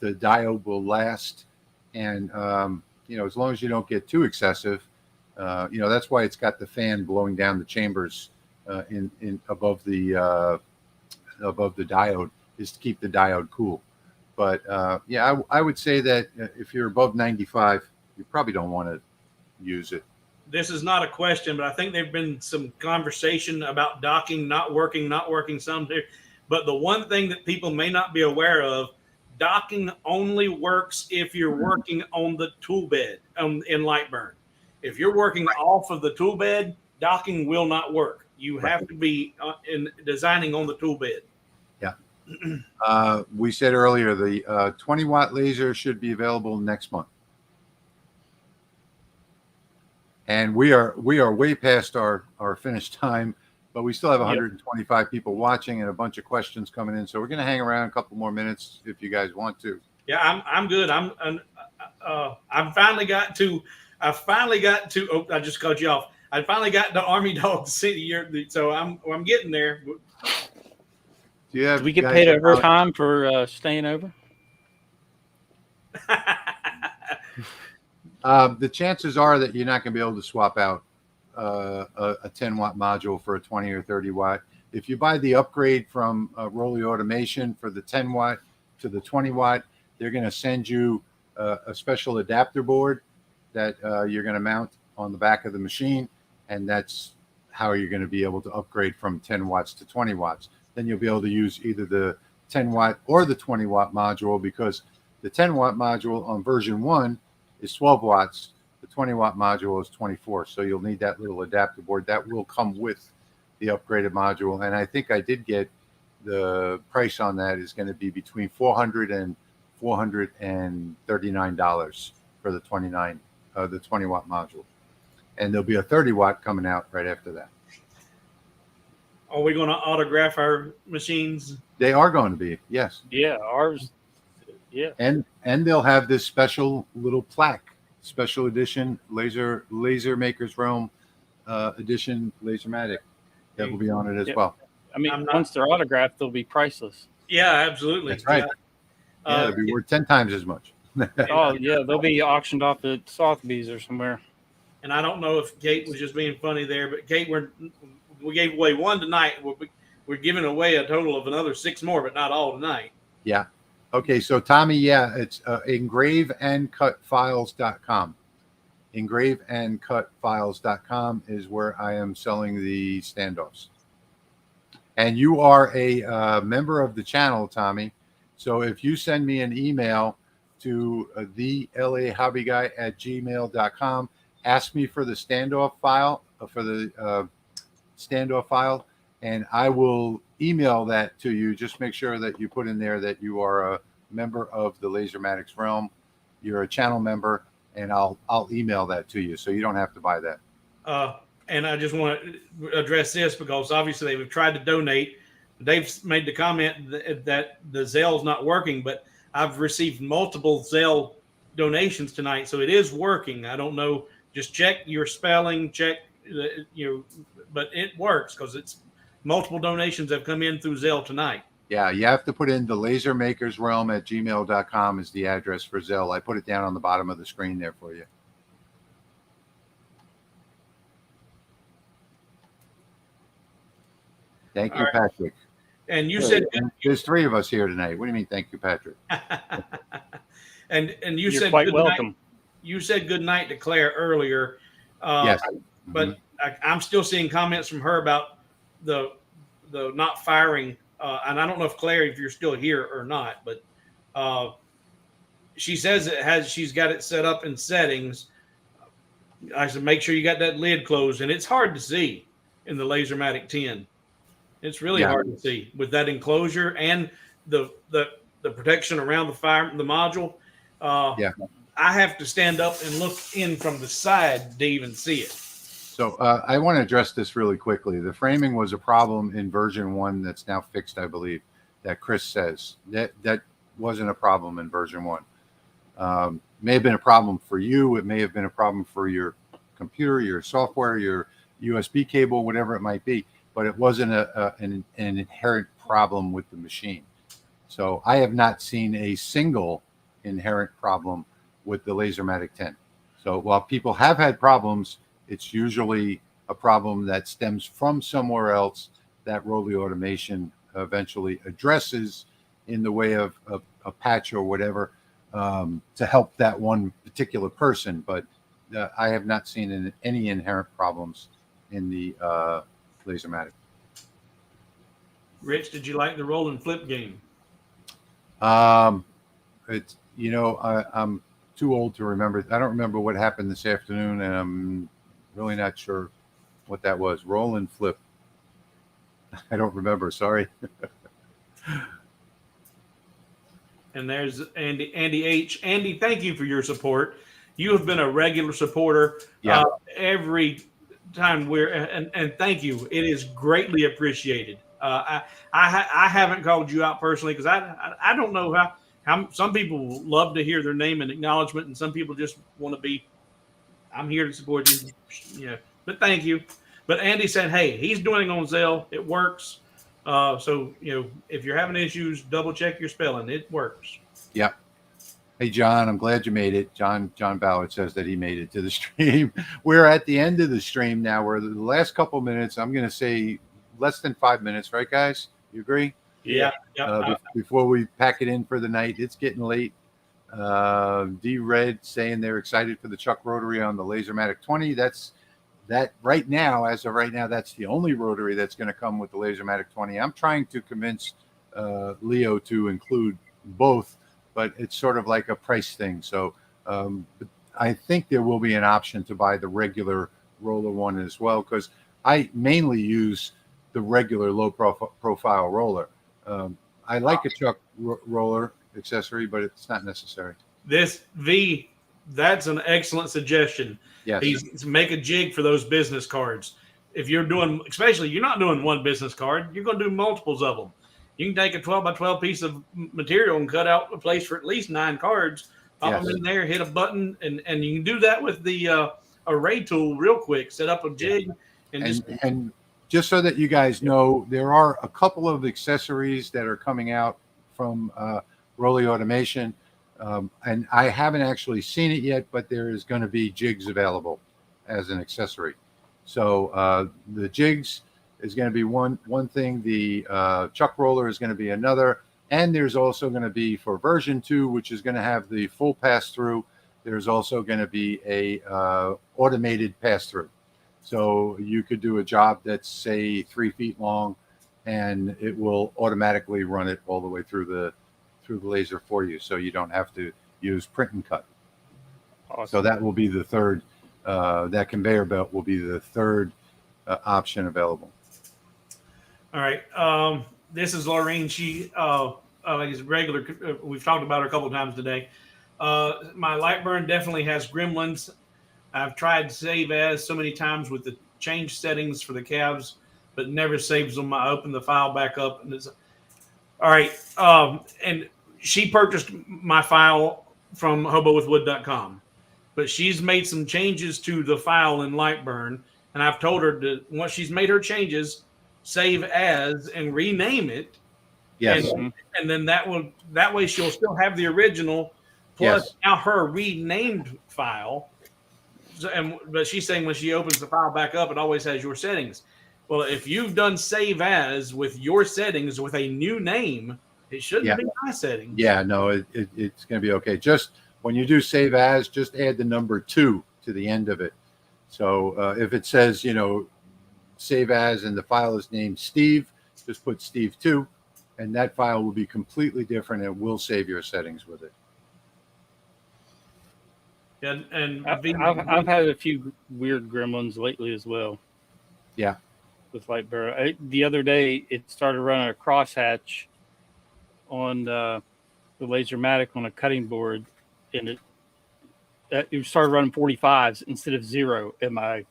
Speaker 1: diode will last, and as long as you don't get too excessive, that's why it's got the fan blowing down the chambers in above the diode, is to keep the diode cool. But I would say that if you're above 95, you probably don't want to use it.
Speaker 3: This is not a question, but I think there've been some conversation about docking not working some there. But the one thing that people may not be aware of, docking only works if you're working on the tool bed in Lightburn. If you're working off of the tool bed, docking will not work. You have to be in designing on the tool bed.
Speaker 1: Yeah. We said earlier the 20-watt laser should be available next month. And we are way past our finished time, but we still have 125 people watching and a bunch of questions coming in. So we're going to hang around a couple more minutes if you guys want to.
Speaker 3: Yeah, I'm good. I've finally got to. Oh, I just cut you off. I finally got to Army Dog City, so I'm getting there.
Speaker 1: Do you have?
Speaker 2: Do we get paid overtime for staying over?
Speaker 1: The chances are that you're not going to be able to swap out a 10-watt module for a 20 or 30-watt. If you buy the upgrade from Rolly Automation for the 10-watt to the 20-watt, they're going to send you a special adapter board that you're going to mount on the back of the machine, and that's how you're going to be able to upgrade from 10 watts to 20 watts. Then you'll be able to use either the 10-watt or the 20-watt module, because the 10-watt module on version 1 is 12 watts. The 20-watt module is 24. So you'll need that little adapter board. That will come with the upgraded module. And I think I did get the price on that is going to be between $400 and $439 for the 20-watt module. And there'll be a 30-watt coming out right after that.
Speaker 3: Are we going to autograph our machines?
Speaker 1: They are going to be, yes.
Speaker 2: Yeah, ours. Yeah.
Speaker 1: And they'll have this special little plaque, special edition Lasermakersrealm edition Lasermatic that will be on it as well.
Speaker 2: I mean, once they're autographed, they'll be priceless.
Speaker 3: Yeah, absolutely.
Speaker 1: That's right. Yeah, they'll be worth 10 times as much.
Speaker 2: Oh, yeah, they'll be auctioned off at Sotheby's or somewhere.
Speaker 3: And I don't know if Kate was just being funny there, but Kate, we gave away one tonight. We're giving away a total of another 6 more, but not all tonight.
Speaker 1: Yeah. Okay, so Tommy, it's engraveandcutfiles.com. Engraveandcutfiles.com is where I am selling the standoffs. And you are a member of the channel, Tommy. So if you send me an email to thelasermakersrealm@gmail.com, ask me for the standoff file, and I will email that to you. Just make sure that you put in there that you are a member of the Lasermatic's Realm. You're a channel member, and I'll email that to you, so you don't have to buy that.
Speaker 3: And I just want to address this because obviously they've tried to donate. They've made the comment that the Zelle's not working, but I've received multiple Zelle donations tonight, so it is working. I don't know. Just check your spelling, but it works because it's multiple donations have come in through Zelle tonight.
Speaker 1: Yeah, you have to put in the lasermakersrealm@gmail.com is the address for Zelle. I put it down on the bottom of the screen there for you. Thank you, Patrick.
Speaker 3: And you said
Speaker 1: there's 3 of us here tonight. What do you mean, thank you, Patrick?
Speaker 3: and you
Speaker 2: You're
Speaker 3: said
Speaker 2: quite
Speaker 3: good
Speaker 2: welcome.
Speaker 3: Night. You said good night to Claire earlier.
Speaker 1: Yes.
Speaker 3: But I'm still seeing comments from her about the not firing. And I don't know if Claire, if you're still here or not, but she says she's got it set up in settings. I said, make sure you got that lid closed, and it's hard to see in the Lasermatic 10. It's really hard to see with that enclosure and the protection around the module. I have to stand up and look in from the side to even see it.
Speaker 1: So I want to address this really quickly. The framing was a problem in version 1 that's now fixed, I believe, that Chris says. That wasn't a problem in version 1. May have been a problem for you. It may have been a problem for your computer, your software, your USB cable, whatever it might be. But it wasn't an inherent problem with the machine. So I have not seen a single inherent problem with the Lasermatic 10. So while people have had problems, it's usually a problem that stems from somewhere else that Rolly Automation eventually addresses in the way of a patch or whatever to help that one particular person. But I have not seen any inherent problems in the Lasermatic.
Speaker 3: Rich, did you like the roll and flip game?
Speaker 1: It's I'm too old to remember. I don't remember what happened this afternoon, and I'm really not sure what that was. Roll and flip. I don't remember. Sorry.
Speaker 3: And there's Andy H. Andy, thank you for your support. You have been a regular supporter every time and thank you. It is greatly appreciated. I haven't called you out personally because I don't know how some people love to hear their name and acknowledgement, and some people just want to be. I'm here to support you, But thank you. But Andy said, hey, he's doing it on Zelle. It works. So if you're having issues, double check your spelling. It works.
Speaker 1: Yep. Hey, John, I'm glad you made it. John Ballard says that he made it to the stream. We're at the end of the stream now. We're the last couple minutes. I'm going to say less than 5 minutes, right, guys? You agree?
Speaker 3: Yeah.
Speaker 1: Before we pack it in for the night, it's getting late. D Red saying they're excited for the Chuck rotary on the Lasermatic 20. That's right now. As of right now, that's the only rotary that's going to come with the Lasermatic 20. I'm trying to convince Leo to include both, but it's sort of like a price thing. So I think there will be an option to buy the regular roller one as well, because I mainly use the regular low profile roller. I like a Chuck roller accessory, but it's not necessary.
Speaker 3: That's an excellent suggestion.
Speaker 1: Yes.
Speaker 3: Make a jig for those business cards. If you're doing, especially you're not doing one business card, you're going to do multiples of them. You can take a 12 by 12 piece of material and cut out a place for at least 9 cards, pop them in there, hit a button, and you can do that with the array tool real quick. Set up a jig and
Speaker 1: just so that you guys know, there are a couple of accessories that are coming out from Rolly Automation, and I haven't actually seen it yet, but there is going to be jigs available as an accessory. So the jigs is going to be one thing. The Chuck roller is going to be another, and there's also going to be, for version 2, which is going to have the full pass through, there's also going to be a automated pass through. So you could do a job that's, say, 3 feet long, and it will automatically run it all the way through the laser for you, so you don't have to use print and cut.
Speaker 2: Awesome.
Speaker 1: So that will be the third. That conveyor belt will be the third option available.
Speaker 3: All right. This is Lorraine. She like is regular. We've talked about her a couple of times today. My Lightburn definitely has gremlins. I've tried save as so many times with the change settings for the calves, but never saves them. I open the file back up and it's all right. And she purchased my file from hobowithwood.com, but she's made some changes to the file in Lightburn, and I've told her to, once she's made her changes, save as and rename it.
Speaker 1: Yes.
Speaker 3: And then that way she'll still have the original plus now her renamed file. So, but she's saying when she opens the file back up, it always has your settings. Well, if you've done save as with your settings with a new name, it shouldn't be my settings. Yeah, no,
Speaker 1: it's going to be okay. Just when you do save as, just add the number 2 to the end of it. So if it says, save as and the file is named Steve, just put Steve 2, and that file will be completely different and will save your settings with it.
Speaker 3: And
Speaker 2: I've had a few weird gremlins lately as well.
Speaker 1: Yeah.
Speaker 2: With Lightburn. The other day, it started running a crosshatch on the Lasermatic on a cutting board, and it started running 45s instead of 0, and my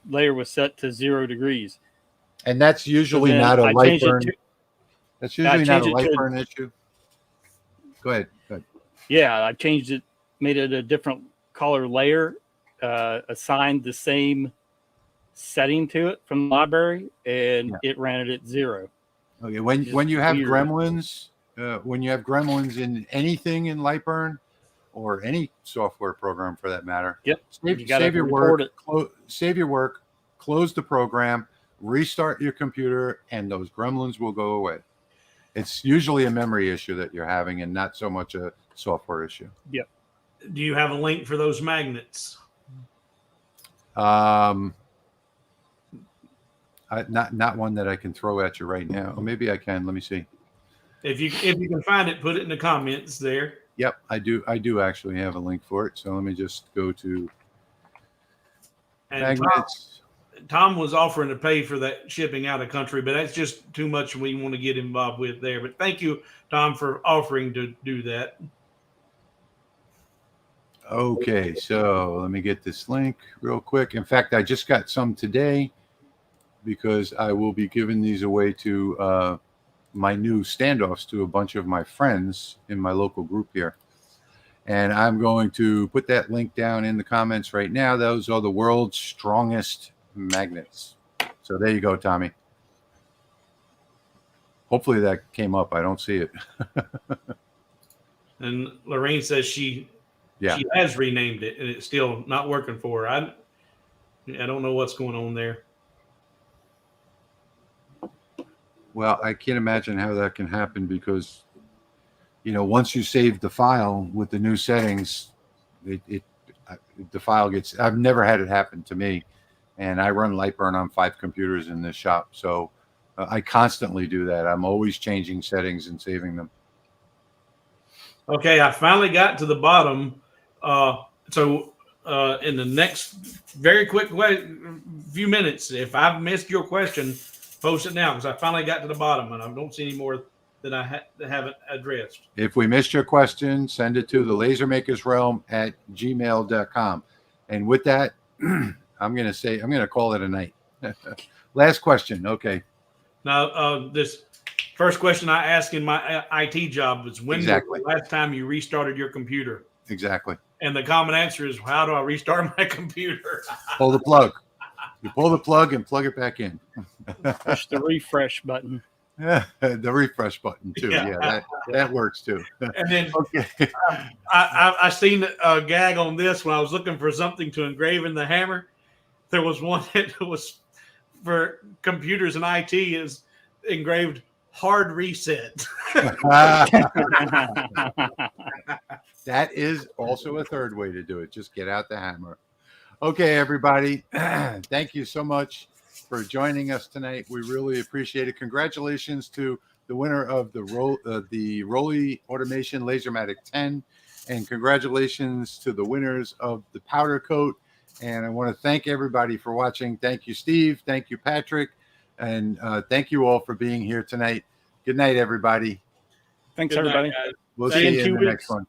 Speaker 2: layer was set to 0 degrees.
Speaker 1: And that's usually not a Lightburn. That's usually not a Lightburn issue. Go ahead.
Speaker 2: Yeah, I changed it, made it a different color layer, assigned the same setting to it from the library, and it ran it at 0.
Speaker 1: Okay, when you have gremlins, in anything in Lightburn or any software program for that matter, save your work, close the program, restart your computer, and those gremlins will go away. It's usually a memory issue that you're having and not so much a software issue.
Speaker 2: Yep.
Speaker 3: Do you have a link for those magnets?
Speaker 1: Not one that I can throw at you right now. Or maybe I can. Let me see.
Speaker 3: If you can find it, put it in the comments there.
Speaker 1: Yep, I do actually have a link for it. So let me just go to magnets.
Speaker 3: Tom was offering to pay for that shipping out of country, but that's just too much we want to get involved with there. But thank you, Tom, for offering to do that.
Speaker 1: Okay, so let me get this link real quick. In fact, I just got some today because I will be giving these away to my new standoffs to a bunch of my friends in my local group here. And I'm going to put that link down in the comments right now. Those are the world's strongest magnets. So there you go, Tommy. Hopefully that came up. I don't see it.
Speaker 3: And Lorraine says she has renamed it and it's still not working for her. I don't know what's going on there.
Speaker 1: Well, I can't imagine how that can happen because, once you save the file with the new settings, the file gets. I've never had it happen to me, and I run Lightburn on 5 computers in this shop, so I constantly do that. I'm always changing settings and saving them.
Speaker 3: Okay, I finally got to the bottom. In the next very quick few minutes, if I've missed your question, post it now because I finally got to the bottom and I don't see any more that I haven't addressed.
Speaker 1: If we missed your question, send it to thelasermakersrealm at gmail.com. And with that, I'm going to call it a night. Last question. Okay.
Speaker 3: Now, this first question I asked in my IT job was when was the last time you restarted your computer?
Speaker 1: Exactly.
Speaker 3: And the common answer is, how do I restart my computer?
Speaker 1: Pull the plug. You pull the plug and plug it back in.
Speaker 2: Push the refresh button.
Speaker 1: Yeah, the refresh button too. Yeah, that works too.
Speaker 3: And then
Speaker 1: okay.
Speaker 3: I seen a gag on this when I was looking for something to engrave in the hammer. There was one that was for computers and IT is engraved hard reset.
Speaker 1: That is also a third way to do it. Just get out the hammer. Okay, everybody. Thank you so much for joining us tonight. We really appreciate it. Congratulations to the winner of the Rolly Automation Lasermatic 10, and congratulations to the winners of the powder coat. And I want to thank everybody for watching. Thank you, Steve. Thank you, Patrick. And thank you all for being here tonight. Good night, everybody.
Speaker 2: Thanks, everybody.
Speaker 3: Night,
Speaker 1: we'll see you in the next one.